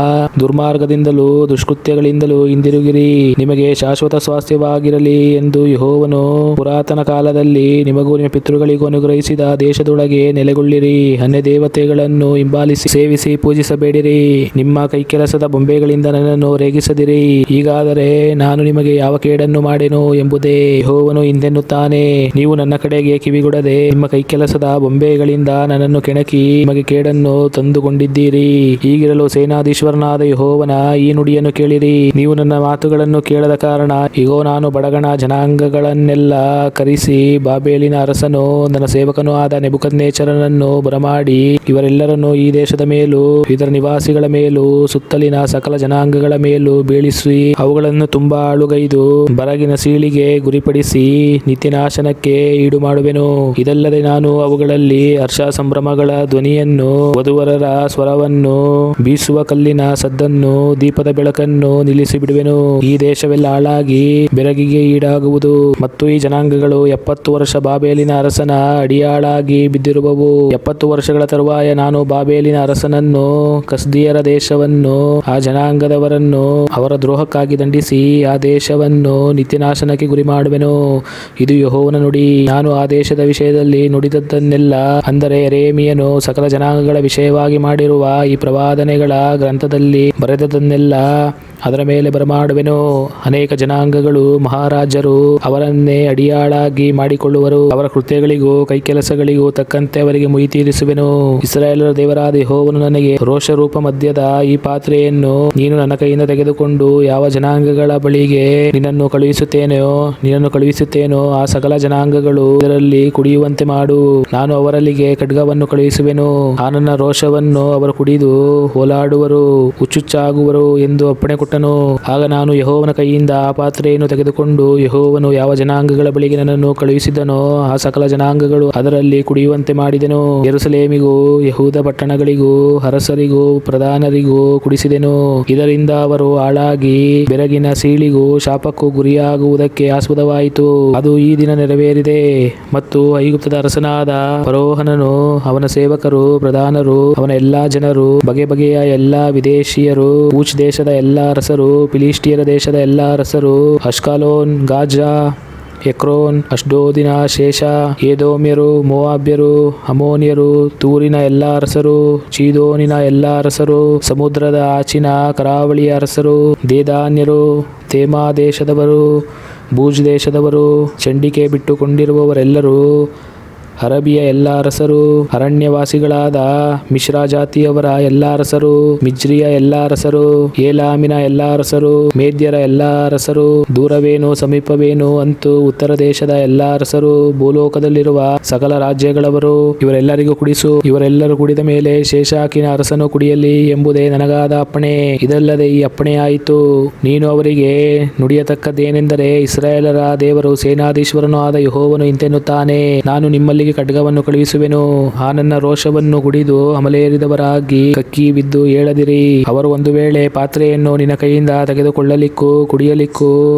ದುರ್ಮಾರ್ಗದಿಂದಲೂ ದುಷ್ಕೃತ್ಯಗಳಿಂದಲೂ ಹಿಂದಿರುಗಿರಿ, ನಿಮಗೆ ಶಾಶ್ವತ ಸ್ವಾಸ್ಥ್ಯವಾಗಿರಲಿ ಎಂದು ಯೆಹೋವನು ಪುರಾತನ ಕಾಲದಲ್ಲಿ ನಿಮಗೂ ನಿಮ್ಮ ಪಿತೃಗಳಿಗೂ ಅನುಗ್ರಹಿಸಿದ ದೇಶದೊಳಗೆ ನೆಲೆಗೊಳ್ಳಿರಿ. ಅನ್ಯ ದೇವತೆಗಳನ್ನು ಹಿಂಬಾಲಿಸಿ ಸೇವಿಸಿ ಪೂಜಿಸಬೇಡಿರಿ. ನಿಮ್ಮ ಕೈಕೆಲಸದ ಬೊಂಬೆಗಳಿಂದ ನನ್ನನ್ನು ರೇಗಿಸದಿರಿ. ಹೀಗಾದರೆ ನಾನು ನಿಮಗೆ ಯಾವ ಕೇಡನ್ನು ಮಾಡೆನು ಎಂಬುದೇ ಯೆಹೋವನು ಇಂತೆನ್ನುತ್ತಾನೆ. ನೀವು ನನ್ನ ಕಡೆಗೆ ಕಿವಿಗೊಡದೆ ನಿಮ್ಮ ಕೈಕೆಲಸದ ಬೊಂಬೆಗಳಿಂದ ನನ್ನನ್ನು ಕೆಣಕಿ ನಿಮಗೆ ಕೇಡನ್ನು ತಂದುಕೊಂಡಿದ್ದೀರಿ. ಹೀಗಿರಲು ಸೇನಾಧೀಶ್ವರನಾದ ಯೆಹೋವನ ಈ ನುಡಿಯನ್ನು ಕೇಳಿರಿ. ನೀವು ನನ್ನ ಮಾತುಗಳನ್ನು ಕೇಳದ ಕಾರಣ ಇಗೋ, ನಾನು ಬಡಗಣ ಜನಾಂಗಗಳನ್ನೆಲ್ಲ ಕರೆಸಿ ಬಾಬೇಲಿನ ಅರಸನು ನನ್ನ ಸೇವಕನೂ ಆದ ನೆಬೂಕದ್ನೆಚ್ಚರನನ್ನು ಬರಮಾಡಿ ಇವರೆಲ್ಲರನ್ನು ಈ ದೇಶದ ಮೇಲೂ ಇದರ ನಿವಾಸಿಗಳ ಮೇಲೂ ಸುತ್ತಲಿನ ಸಕಲ ಜನಾಂಗಗಳ ಮೇಲೂ ಬೀಳಿಸಿ ಅವುಗಳನ್ನು ತುಂಬಾ ಹಾಳುಗೈದು ಬರಗಿನ ಸೀಳಿಗೆ ಗುರಿಪಡಿಸಿ ನಿತ್ಯನಾಶನಕ್ಕೆ ಈಡು ಮಾಡುವೆನು. ಇದಲ್ಲದೆ ನಾನು ಅವುಗಳಲ್ಲಿ ಹರ್ಷ ಸಂಭ್ರಮಗಳ ಧ್ವನಿಯನ್ನು, ವಧುವರರ ಸ್ವರವನ್ನು, ಬೀಸುವ ಕಲ್ಲಿನ ಸದ್ದನ್ನು, ದೀಪದ ಬೆಳಕನ್ನು ನಿಲ್ಲಿಸಿ ಬಿಡುವೆನು. ಈ ದೇಶವೆಲ್ಲ ಹಾಳಾಗಿ ಬೆರಗಿಗೆ ಈಡಾಗುವುದು ಮತ್ತು ಈ ಜನಾಂಗಗಳು 70 ವರ್ಷ ಬಾಬೇಲಿನ ಅರಸನ ಅಡಿಯಾಳಾಗಿ ಬಿದ್ದಿರುವವು. 70 ವರ್ಷಗಳ ತರುವಾಯ ನಾನು ಬಾಬೇಲಿನ ಅರಸನನ್ನು, ಕಸ್ದೀಯರ ದೇಶವನ್ನು, ಆ ಜನಾಂಗದವರನ್ನು ಅವರ ದ್ರೋಹಕ್ಕಾಗಿ ದಂಡಿಸಿ ಆ ದೇಶವನ್ನು ನಿತ್ಯನಾಶನಕ್ಕೆ ಗುರಿ ಮಾಡುವೆನು. ಇದು ಯೆಹೋವನ ನುಡಿ. ನಾನು ಆ ದೇಶದ ವಿಷಯದಲ್ಲಿ ನುಡಿದದ್ದನ್ನೆಲ್ಲ, ಅಂದರೆ ಯೆರೆಮೀಯನು ಸಕಲ ಜನಾಂಗಗಳ ವಿಷಯವಾಗಿ ಮಾಡಿರುವ ಈ ಪ್ರವಾದನೆಗಳ ಗ್ರಂಥದಲ್ಲಿ ಬರೆದದ್ದನ್ನೆಲ್ಲ ಅದರ ಮೇಲೆ ಬರಮಾಡುವೆನು. ಅನೇಕ ಜನಾಂಗಗಳು, ಮಹಾರಾಜರು ಅವರನ್ನೇ ಅಡಿಯಾಳಾಗಿ ಮಾಡಿಕೊಳ್ಳುವರು. ಅವರ ಕೃತ್ಯಗಳಿಗೂ ಕೈಕೆಲಸಗಳಿಗೂ ತಕ್ಕಂತೆ ಅವರಿಗೆ ಮುಯಿ ತೀರಿಸುವೆನು. ಇಸ್ರಾಯೇಲರ ದೇವರಾದ ಯೆಹೋವನು ನನಗೆ, ರೋಷರೂಪ ಮದ್ಯದ ಈ ಪಾತ್ರೆಯನ್ನು ನೀನು ನನ್ನ ಕೈಯಿಂದ ತೆಗೆದುಕೊಂಡು ಯಾವ ಜನಾಂಗಗಳ ಬಳಿಗೆ ನಿನ್ನನ್ನು ಕಳುಹಿಸುತ್ತೇನೋ ಆ ಸಕಲ ಜನಾಂಗಗಳು ಇದರಲ್ಲಿ ಕುಡಿಯುವಂತೆ ಮಾಡು. ನಾನು ಅವರಲ್ಲಿಗೆ ಖಡ್ಗವನ್ನು ಕಳುಹಿಸುವೆನು. ಆ ನನ್ನ ರೋಷವನ್ನು ಅವರು ಕುಡಿದು ಓಲಾಡುವರು, ಹುಚ್ಚುಚ್ಚಾಗುವರು ಎಂದು ಅಪ್ಪಣೆ ಕೊಟ್ಟನು. ಆಗ ನಾನು ಯೆಹೋವನ ಕೈಯಿಂದ ಆ ಪಾತ್ರೆಯನ್ನು ತೆಗೆದುಕೊಂಡು ಯೆಹೋವನು ಯಾವ ಜನಾಂಗಗಳ ಬಳಿಗೆ ನನ್ನನ್ನು ಕಳುಹಿಸಿದನೋ ಆ ಸಕಲ ಜನಾಂಗಗಳು ಅದರಲ್ಲಿ ಕುಡಿಯುವಂತೆ ಮಾಡಿದೆನು. ಯೆರೂಸಲೇಮಿಗೂ ಯೆಹೂದ ಪಟ್ಟಣಗಳಿಗೂ ಅರಸರಿಗೂ ಪ್ರಧಾನರಿಗೂ ಕುಡಿಸಿದೆನು. ಇದರಿಂದ ಅವರು ಹಾಳಾಗಿ ಬೆರಗಿನ ಸೀಳಿಗೂ ಶಾಪಕ್ಕೂ ಗುರಿಯಾಗುವುದಕ್ಕೆ ಆಸ್ಪದವಾಯಿತು. ಅದು ಈ ದಿನ ನೆರವೇರಿದೆ. ಮತ್ತು ಐಗುಪ್ತದ ಅರಸನಾದ ಫರೋಹನನು, ಅವನ ಸೇವಕರು, ಪ್ರಧಾನರು, ಅವನ ಎಲ್ಲಾ ಜನರು, ಬಗೆ ಬಗೆಯ ಎಲ್ಲಾ ವಿದೇಶಿಯರು, ಊಚ್ ದೇಶದ ಎಲ್ಲಾ ಅರಸರು, ಫಿಲಿಷ್ಟಿಯರ ದೇಶದ ಎಲ್ಲಾ ಅರಸರು, ಅಷ್ಕಲೋನ್, ಗಾಜಾ, ಎಕ್ರೋನ್, ಅಷ್ಡೋದಿನ ಶೇಷ, ಏದೋಮ್ಯರು, ಮೋವಾಬ್ಯರು, ಅಮೋನಿಯರು, ತೂರಿನ ಎಲ್ಲಾ ಅರಸರು, ಚೀದೋನಿನ ಎಲ್ಲಾ ಅರಸರು, ಸಮುದ್ರದ ಆಚಿನ ಕರಾವಳಿಯ ಅರಸರು, ದೇದಾನ್ಯರು, ತೇಮಾ ದೇಶದವರು, ಬೂಜ್ ದೇಶದವರು, ಚಂಡಿಕೆ ಬಿಟ್ಟುಕೊಂಡಿರುವವರೆಲ್ಲರೂ, ಅರಬಿಯ ಎಲ್ಲಾ ಅರಸರು, ಅರಣ್ಯವಾಸಿಗಳಾದ ಮಿಶ್ರಾ ಜಾತಿಯವರ ಎಲ್ಲಾ ಅರಸರು, ಮಿಜ್ರಿಯ ಎಲ್ಲಾ ಅರಸರು, ಏಲಾಮಿನ ಎಲ್ಲಾ ಅರಸರು, ಮೇದ್ಯರ ಎಲ್ಲಾ ಅರಸರು, ದೂರವೇನು ಸಮೀಪವೇನು ಅಂತೂ ಉತ್ತರ ದೇಶದ ಎಲ್ಲಾ ಅರಸರು, ಭೂಲೋಕದಲ್ಲಿರುವ ಸಕಲ ರಾಜ್ಯಗಳವರು, ಇವರೆಲ್ಲರಿಗೂ ಕುಡಿಸು. ಇವರೆಲ್ಲರೂ ಕುಡಿದ ಮೇಲೆ ಶೇಷಾಕಿನ ಅರಸನು ಕುಡಿಯಲಿ ಎಂಬುದೇ ನನಗಾದ ಅಪ್ಪಣೆ. ಇದಲ್ಲದೆ ಈ ಅಪ್ಪಣೆಯಾಯಿತು. ನೀನು ಅವರಿಗೆ ನುಡಿಯತಕ್ಕದ್ದೇನೆಂದರೆ, ಇಸ್ರಾಯೇಲರ ದೇವರು ಸೇನಾಧೀಶ್ವರನೂ ಆದ ಯೆಹೋವನು ಇಂತೆನ್ನುತ್ತಾನೆ, ನಾನು ನಿಮ್ಮಲ್ಲಿಗೆ ಖಡ್ಗವನ್ನು ಕಳುಹಿಸುವೆನು. ಆ ನನ್ನ ರೋಷವನ್ನು ಕುಡಿದು ಅಮಲೇರಿದವರಾಗಿ ಕಕ್ಕಿ ಬಿದ್ದು ಏಳದಿರಿ. ಅವರು ಒಂದು ವೇಳೆ ಪಾತ್ರೆಯನ್ನು ನಿನ್ನ ಕೈಯಿಂದ ತೆಗೆದುಕೊಳ್ಳಲಿಕ್ಕೂ ಕುಡಿಯಲಿಕ್ಕೂ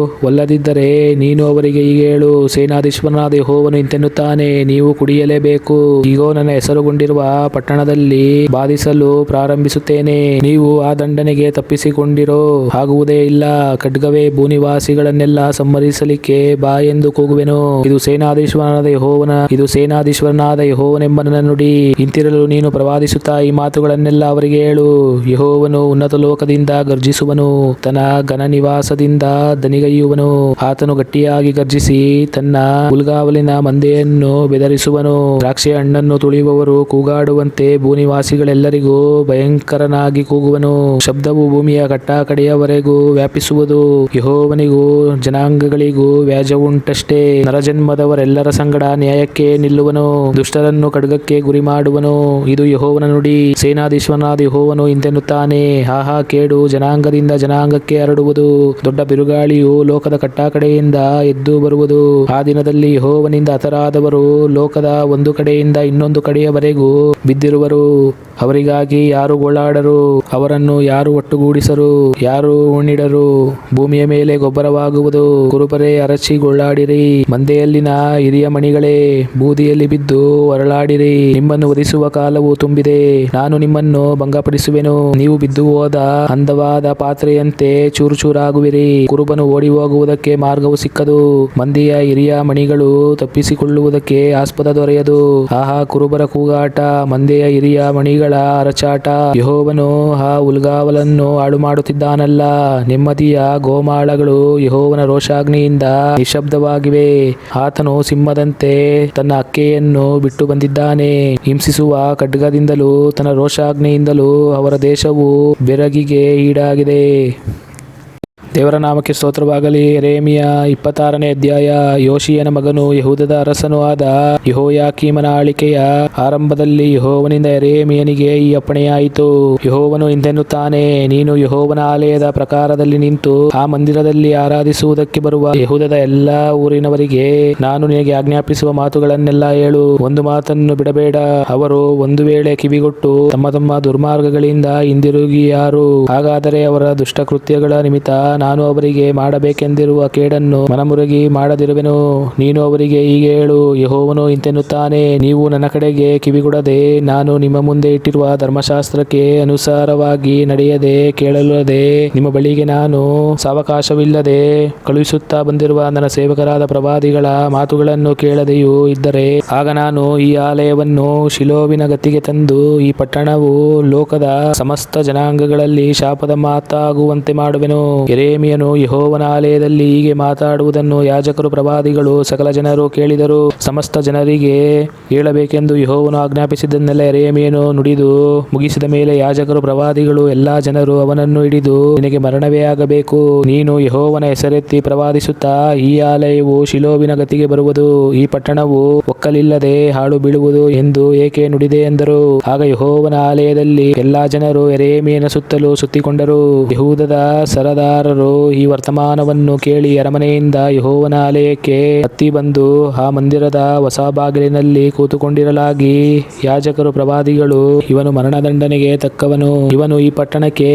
ಒಲ್ಲದಿದ್ದರೆ ನೀನು ಅವರಿಗೆ ಹೀಗೆ ಹೇಳು, ಸೇನಾಧೀಶ್ವರನಾದ ಯೆಹೋವನು ಇಂತೆನ್ನುತ್ತಾನೆ, ನೀವು ಕುಡಿಯಲೇಬೇಕು. ಈಗೋ ನನ್ನ ಹೆಸರುಗೊಂಡಿರುವ ಪಟ್ಟಣದಲ್ಲಿ ಬಾಧಿಸಲು ಪ್ರಾರಂಭಿಸುತ್ತೇನೆ. ನೀವು ಆ ದಂಡನೆಗೆ ತಪ್ಪಿಸಿಕೊಂಡಿರೋ ಆಗುವುದೇ ಇಲ್ಲ. ಖಡ್ಗವೇ ಭೂನಿವಾಸಿಗಳನ್ನೆಲ್ಲ ಸಂಹರಿಸಲಿಕ್ಕೆ ಬಾ ಎಂದು ಕೂಗುವೆನು. ಇದು ಸೇನಾಧೀಶ್ವರನಾದ ಯೆಹೋವನೆಂಬ ನನ್ನ ನುಡಿ. ಇಂತಿರಲು ನೀನು ಪ್ರವಾದಿಸುತ್ತಾ ಈ ಮಾತುಗಳನ್ನೆಲ್ಲ ಅವರಿಗೆ ಹೇಳು. ಯೆಹೋವನು ಉನ್ನತ ಲೋಕದಿಂದ ಗರ್ಜಿಸುವನು, ತನ್ನ ಘನ ನಿವಾಸದಿಂದ ದನಿಗೈಯುವನು. ಆತನು ಗಟ್ಟಿಯಾಗಿ ಗರ್ಜಿಸಿ ತನ್ನ ಹುಲ್ಗಾವಲಿನ ಮಂದೆಯನ್ನು ಬೆದರಿಸುವನು. ದ್ರಾಕ್ಷಿಯ ಹಣ್ಣನ್ನು ತುಳಿಯುವವರು ಕೂಗಾಡುವಂತೆ ಭೂನಿವಾಸಿಗಳೆಲ್ಲರಿಗೂ ಭಯಂಕರನಾಗಿ ಕೂಗುವನು. ಶಬ್ದವು ಭೂಮಿಯ ಕಟ್ಟಕಡೆಯವರೆಗೂ ವ್ಯಾಪಿಸುವುದು. ಯೆಹೋವನಿಗೂ ಜನಾಂಗಗಳಿಗೂ ವ್ಯಾಜ್ಯವುಂಟಷ್ಟೇ. ನರಜನ್ಮದವರೆಲ್ಲರ ಸಂಗಡ ನ್ಯಾಯಕ್ಕೆ ನಿಲ್ಲುವನು. ಮಾಡುವನು, ದುಷ್ಟರನ್ನು ಖಡ್ಗಕ್ಕೆ ಗುರಿ ಮಾಡುವನು. ಇದು ಯೆಹೋವನ ನುಡಿ. ಸೇನಾಧೀಶ್ವರನಾದ ಯೆಹೋವನು ಇಂತೆನ್ನುತ್ತಾನೆ, ಆಹಾ, ಕೇಡು ಜನಾಂಗದಿಂದ ಜನಾಂಗಕ್ಕೆ ಹರಡುವುದು, ದೊಡ್ಡ ಬಿರುಗಾಳಿಯು ಲೋಕದ ಕಟ್ಟಕಡೆಯಿಂದ ಎದ್ದು ಬರುವುದು. ಆ ದಿನದಲ್ಲಿ ಯೆಹೋವನಿಂದ ಹತರಾದವರು ಲೋಕದ ಒಂದು ಕಡೆಯಿಂದ ಇನ್ನೊಂದು ಕಡೆಯವರೆಗೂ ಬಿದ್ದಿರುವರು. ಅವರಿಗಾಗಿ ಯಾರು ಗೋಳಾಡರು, ಅವರನ್ನು ಯಾರು ಒಟ್ಟುಗೂಡಿಸರು, ಯಾರು ಉಣ್ಣಿಡರು. ಭೂಮಿಯ ಮೇಲೆ ಗೊಬ್ಬರವಾಗುವುದು. ಕುರುಬರೇ, ಅರಚಿ ಗೋಳಾಡಿರಿ. ಮಂದೆಯಲ್ಲಿನ ಹಿರಿಯ ಮಣಿಗಳೇ, ಬೂದಿಯಲ್ಲಿ ಬಿದ್ದು ಹೊರಳಾಡಿರಿ. ನಿಮ್ಮನ್ನು ವಧಿಸುವ ಕಾಲವು ತುಂಬಿದೆ. ನಾನು ನಿಮ್ಮನ್ನು ಭಂಗಪಡಿಸುವೆನು. ನೀವು ಬಿದ್ದು ಹೋದ ಅಂದವಾದ ಪಾತ್ರೆಯಂತೆ ಚೂರು ಚೂರಾಗುವಿರಿ. ಕುರುಬನು ಓಡಿ ಹೋಗುವುದಕ್ಕೆ ಮಾರ್ಗವು ಸಿಕ್ಕದು. ಮಂದೆಯ ಹಿರಿಯ ಮಣಿಗಳು ತಪ್ಪಿಸಿಕೊಳ್ಳುವುದಕ್ಕೆ ಆಸ್ಪದ ದೊರೆಯದು. ಆಹಾ, ಕುರುಬರ ಕೂಗಾಟ, ಮಂದೆಯ ಹಿರಿಯ ಮಣಿಗಳ ಅರಚಾಟ. ಯೆಹೋವನು ಆ ಹುಲ್ಗಾವಲನ್ನು ಹಾಳು ಮಾಡುತ್ತಿದ್ದಾನಲ್ಲ. ನೆಮ್ಮದಿಯ ಗೋಮಾಳಗಳು ಯೆಹೋವನ ರೋಷಾಗ್ನಿಯಿಂದ ನಿಶ್ಶಬ್ದವಾಗಿವೆ. ಆತನು ಸಿಂಹದಂತೆ ತನ್ನ ಹಕ್ಕೆಯನ್ನು ಬಿಟ್ಟು ಬಂದಿದ್ದಾನೆ. ಹಿಂಸಿಸುವ ಖಡ್ಗದಿಂದಲೂ ತನ್ನ ರೋಷಾಗ್ನಿಯಿಂದಲೂ ಅವರ ದೇಶವು ಬೆರಗಿಗೆ ಈಡಾಗಿದೆ. ದೇವರ ನಾಮಕ್ಕೆ ಸ್ತೋತ್ರವಾಗಲಿ. ಯೆರೆಮೀಯ 26ನೇ ಅಧ್ಯಾಯ. ಯೋಷೀಯನ ಮಗನೂ ಯೆಹೂದದ ಅರಸನೂ ಆದ ಯೆಹೋಯಾಕೀಮನ ಆಳಿಕೆಯ ಆರಂಭದಲ್ಲಿ ಯೆಹೋವನಿಂದ ಯೆರೆಮೀಯನಿಗೆ ಈ ಅಪ್ಪಣೆಯಾಯಿತು. ಯೆಹೋವನು ಇಂತೆನ್ನುತ್ತಾನೆ, ನೀನು ಯೆಹೋವನ ಆಲಯದ ಪ್ರಾಕಾರದಲ್ಲಿ ನಿಂತು ಆ ಮಂದಿರದಲ್ಲಿ ಆರಾಧಿಸುವುದಕ್ಕೆ ಬರುವ ಯೆಹೂದದ ಎಲ್ಲಾ ಊರಿನವರಿಗೆ ನಾನು ನಿನಗೆ ಆಜ್ಞಾಪಿಸುವ ಮಾತುಗಳನ್ನೆಲ್ಲ ಹೇಳು. ಒಂದು ಮಾತನ್ನು ಬಿಡಬೇಡ. ಅವರು ಒಂದು ವೇಳೆ ಕಿವಿಗೊಟ್ಟು ತಮ್ಮ ತಮ್ಮ ದುರ್ಮಾರ್ಗಗಳಿಂದ ಹಿಂದಿರುಗಿಯಾರು, ಹಾಗಾದರೆ ಅವರ ದುಷ್ಟಕೃತ್ಯಗಳ ನಿಮಿತ್ತ ನಾನು ಅವರಿಗೆ ಮಾಡಬೇಕೆಂದಿರುವ ಕೇಡನ್ನು ಮನಮುರುಗಿ ಮಾಡದಿರುವೆನು. ನೀನು ಅವರಿಗೆ ಹೀಗೆ ಹೇಳು, ಯೆಹೋವನು ಇಂತೆನ್ನುತ್ತಾನೆ, ನೀವು ನನ್ನ ಕಡೆಗೆ ಕಿವಿಗೊಡದೆ ನಾನು ನಿಮ್ಮ ಮುಂದೆ ಇಟ್ಟಿರುವ ಧರ್ಮಶಾಸ್ತ್ರಕ್ಕೆ ಅನುಸಾರವಾಗಿ ನಡೆಯದೆ ಕೇಳಲದೆ ನಿಮ್ಮ ಬಳಿಗೆ ನಾನು ಸಾವಕಾಶವಿಲ್ಲದೆ ಕಳುಹಿಸುತ್ತಾ ಬಂದಿರುವ ನನ್ನ ಸೇವಕರಾದ ಪ್ರವಾದಿಗಳ ಮಾತುಗಳನ್ನು ಕೇಳದೆಯೂ ಇದ್ದರೆ, ಆಗ ನಾನು ಈ ಆಲಯವನ್ನು ಶಿಲೋವಿನ ಗತಿಗೆ ತಂದು ಈ ಪಟ್ಟಣವು ಲೋಕದ ಸಮಸ್ತ ಜನಾಂಗಗಳಲ್ಲಿ ಶಾಪದ ಮಾತಾಗುವಂತೆ ಮಾಡುವೆನು. ಯೆರೆಮೀಯನು ಯೆಹೋವನ ಆಲಯದಲ್ಲಿ ಹೀಗೆ ಮಾತಾಡುವುದನ್ನು ಯಾಜಕರು, ಪ್ರವಾದಿಗಳು, ಸಕಲ ಜನರು ಕೇಳಿದರು. ಸಮಸ್ತ ಜನರಿಗೆ ಹೇಳಬೇಕೆಂದು ಯೆಹೋವನು ಆಜ್ಞಾಪಿಸಿದ್ದನ್ನೆಲ್ಲ ಯೆರೆಮೀಯನು ನುಡಿದು ಮುಗಿಸಿದ ಮೇಲೆ ಯಾಜಕರು, ಪ್ರವಾದಿಗಳು, ಎಲ್ಲಾ ಜನರು ಅವನನ್ನು ಹಿಡಿದು, ನಿನಗೆ ಮರಣವೇ ಆಗಬೇಕು. ನೀನು ಯೆಹೋವನ ಹೆಸರೆತ್ತಿ ಪ್ರವಾದಿಸುತ್ತಾ, ಈ ಆಲಯವು ಶಿಲೋವಿನ ಗತಿಗೆ ಬರುವುದು, ಈ ಪಟ್ಟಣವು ಒಕ್ಕಲಿಲ್ಲದೆ ಹಾಳು ಬೀಳುವುದು ಎಂದು ಏಕೆ ನುಡಿದೆ ಎಂದರು. ಆಗ ಯೆಹೋವನ ಆಲಯದಲ್ಲಿ ಎಲ್ಲಾ ಜನರು ಯೆರೆಮೀಯನ ಸುತ್ತಲೂ ಸುತ್ತಿಕೊಂಡರು. ಯೆಹೂದದ ಸರದಾರರು ಈ ವರ್ತಮಾನವನ್ನು ಕೇಳಿ ಅರಮನೆಯಿಂದ ಯೆಹೋವನ ಆಲಯಕ್ಕೆ ಹತ್ತಿ ಬಂದು ಆ ಮಂದಿರದ ಹೊಸ ಬಾಗಿಲಿನಲ್ಲಿ ಕೂತುಕೊಂಡಿರಲಾಗಿ ಯಾಜಕರು, ಪ್ರವಾದಿಗಳು, ಇವನು ಮರಣದಂಡನೆಗೆ ತಕ್ಕವನು, ಇವನು ಈ ಪಟ್ಟಣಕ್ಕೆ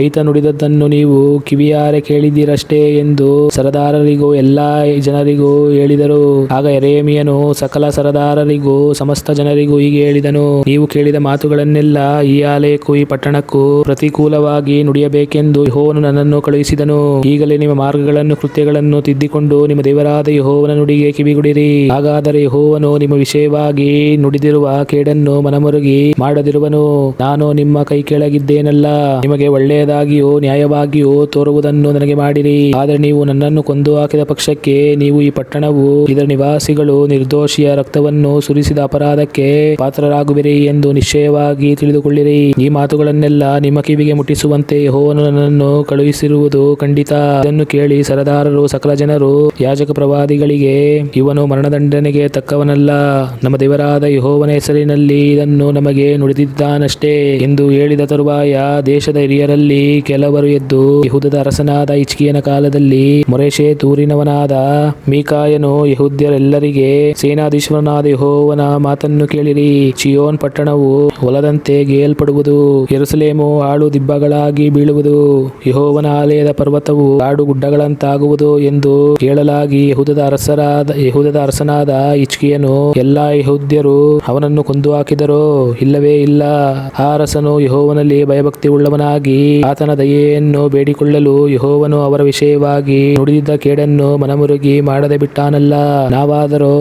ಐತ ನುಡಿದದ್ದನ್ನು ನೀವು ಕಿವಿಯಾರೆ ಕೇಳಿದ್ದೀರಷ್ಟೇ ಎಂದು ಸರದಾರರಿಗೂ ಎಲ್ಲಾ ಜನರಿಗೂ ಹೇಳಿದರು. ಆಗ ಯೆರೆಮೀಯನು ಸಕಲ ಸರದಾರರಿಗೂ ಸಮಸ್ತ ಜನರಿಗೂ ಹೀಗೆ ಹೇಳಿದನು, ನೀವು ಕೇಳಿದ ಮಾತುಗಳನ್ನೆಲ್ಲ ಈ ಆಲಯಕ್ಕೂ ಈ ಪಟ್ಟಣಕ್ಕೂ ಪ್ರತಿಕೂಲವಾಗಿ ನುಡಿಯಬೇಕೆಂದು ಯೆಹೋವನು ನನ್ನನ್ನು ಕಳುಹಿಸಿದನು. ಈಗಲೇ ನಿಮ್ಮ ಮಾರ್ಗಗಳನ್ನು ಕೃತ್ಯಗಳನ್ನು ತಿದ್ದಿಕೊಂಡು ನಿಮ್ಮ ದೇವರಾದ ಯೆಹೋವನ ನುಡಿಗೆ ಕಿವಿಗೊಡಿರಿ. ಹಾಗಾದರೆ ಯೆಹೋವನು ನಿಮ್ಮ ವಿಷಯವಾಗಿ ನುಡಿದಿರುವ ಕೇಡನ್ನು ಮನಮರುಗಿ ಮಾಡದಿರುವನು. ನಾನು ನಿಮ್ಮ ಕೈ ಕೆಳಗಿದ್ದೇನಲ್ಲ, ನಿಮಗೆ ಒಳ್ಳೆಯದಾಗಿಯೂ ನ್ಯಾಯವಾಗಿಯೂ ತೋರುವುದನ್ನು ನನಗೆ ಮಾಡಿರಿ. ಆದರೆ ನೀವು ನನ್ನನ್ನು ಕೊಂದು ಹಾಕಿದ ಪಕ್ಷಕ್ಕೆ ನೀವು ಈ ಪಟ್ಟಣವು ಇದರ ನಿವಾಸಿಗಳು ನಿರ್ದೋಷಿಯ ರಕ್ತವನ್ನು ಸುರಿಸಿದ ಅಪರಾಧಕ್ಕೆ ಪಾತ್ರರಾಗುವಿರಿ ಎಂದು ನಿಶ್ಚಯವಾಗಿ ತಿಳಿದುಕೊಳ್ಳಿರಿ. ಈ ಮಾತುಗಳನ್ನೆಲ್ಲ ನಿಮ್ಮ ಕಿವಿಗೆ ಮುಟ್ಟಿಸುವಂತೆ ಯೆಹೋವನು ನನ್ನನ್ನು ಕಳುಹಿಸಿರುವುದು ಖಂಡಿತ. ಇದನ್ನು ಕೇಳಿ ಸರದಾರರು, ಸಕಲ ಜನರು ಯಾಜಕ, ಪ್ರವಾದಿಗಳಿಗೆ, ಇವನು ಮರಣದಂಡನೆಗೆ ತಕ್ಕವನಲ್ಲ, ನಮ್ಮ ದೇವರಾದ ಯೆಹೋವನ ಹೆಸರಿನಲ್ಲಿ ಇದನ್ನು ನಮಗೆ ನುಡಿದಿದ್ದಾನಷ್ಟೇ ಎಂದು ಹೇಳಿದ ತರುವಾಯ ದೇಶದ ಹಿರಿಯರಲ್ಲಿ ಕೆಲವರು ಎದ್ದು ಯೆಹೂದದ ಅರಸನಾದ ಹಿಜ್ಕೀಯನ ಕಾಲದಲ್ಲಿ ಮೊರೆಷೆತ್ ಊರಿನವನಾದ ಮೀಕಾಯನು ಯೆಹೂದ್ಯರೆಲ್ಲರಿಗೆ, ಸೇನಾಧೀಶ್ವರನಾದ ಯೆಹೋವನ ಮಾತನ್ನು ಕೇಳಿರಿ. ಚೀಯೋನ್ ಪಟ್ಟಣವು ಹೊಲದಂತೆ ಗೇಯಲ್ಪಡುವುದು, ಯೆರೂಸಲೇಮು ಹಾಳು ದಿಬ್ಬಗಳಾಗಿ ಬೀಳುವುದು, ಯೆಹೋವನ ಆಲಯದ ಪರ್ವತವು ಕಾಡು ಗುಡ್ಡಗಳಂತಾಗುವುದು ಎಂದು ಹೇಳಲಾಗಿ ಯೆಹೂದದ ಅರಸನಾದ ಹಿಜ್ಕೀಯನು ಎಲ್ಲಾ ಯೆಹೂದ್ಯರು ಅವನನ್ನು ಕೊಂದು ಹಾಕಿದರೋ? ಇಲ್ಲವೇ ಇಲ್ಲ. ಆ ಅರಸನು ಯೆಹೋವನಲ್ಲಿ ಭಯಭಕ್ತಿ ಉಳ್ಳವನಾಗಿ ಆತನ ದಯೆಯನ್ನು ಬೇಡಿಕೊಳ್ಳಲು ಯೆಹೋವನು ಅವರ ವಿಷಯವಾಗಿ ನುಡಿದಿದ್ದ ಕೇಡನ್ನು ಮನಮುರುಗಿ ಮಾಡದೆ ಬಿಟ್ಟಾನಲ್ಲ. ನಾವಾದರೋ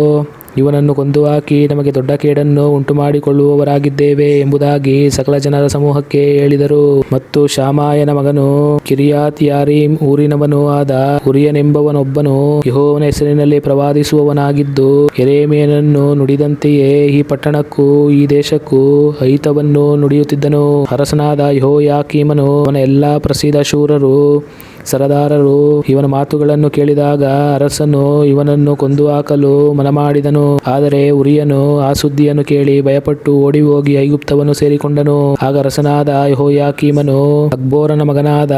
ಇವನನ್ನು ಕೊಂದು ಹಾಕಿ ನಮಗೆ ದೊಡ್ಡ ಕೇಡನ್ನು ಉಂಟು ಮಾಡಿಕೊಳ್ಳುವವರಾಗಿದ್ದೇವೆ ಎಂಬುದಾಗಿ ಸಕಲ ಜನರ ಸಮೂಹಕ್ಕೆ ಹೇಳಿದರು. ಮತ್ತು ಶಾಮಾಯನ ಮಗನು ಕಿರಿಯಾತ್ ಯಾರೀಮ್ ಊರಿನವನೂ ಆದ ಉರಿಯನೆಂಬವನೊಬ್ಬನು ಯೆಹೋವನ ಹೆಸರಿನಲ್ಲಿ ಪ್ರವಾದಿಸುವವನಾಗಿದ್ದು, ಯೆರೆಮೀಯನನ್ನು ನುಡಿದಂತೆಯೇ ಈ ಪಟ್ಟಣಕ್ಕೂ ಈ ದೇಶಕ್ಕೂ ಐತವನ್ನು ನುಡಿಯುತ್ತಿದ್ದನು. ಅರಸನಾದ ಯೆಹೋಯಾಕೀಮನು ಅವನ ಎಲ್ಲಾ ಪ್ರಸಿದ್ಧ ಶೂರರು ಸರದಾರರು ಇವನ ಮಾತುಗಳನ್ನು ಕೇಳಿದಾಗ ಅರಸನು ಇವನನ್ನು ಕೊಂದು ಹಾಕಲು ಮನಮಾಡಿದನು. ಆದರೆ ಉರಿಯನು ಆ ಸುದ್ದಿಯನ್ನು ಕೇಳಿ ಭಯಪಟ್ಟು ಓಡಿ ಹೋಗಿ ಐಗುಪ್ತವನ್ನು ಸೇರಿಕೊಂಡನು. ಆಗ ಅರಸನಾದ ಯೆಹೋಯಾಕೀಮನು ಅಕ್ಬೋರನ ಮಗನಾದ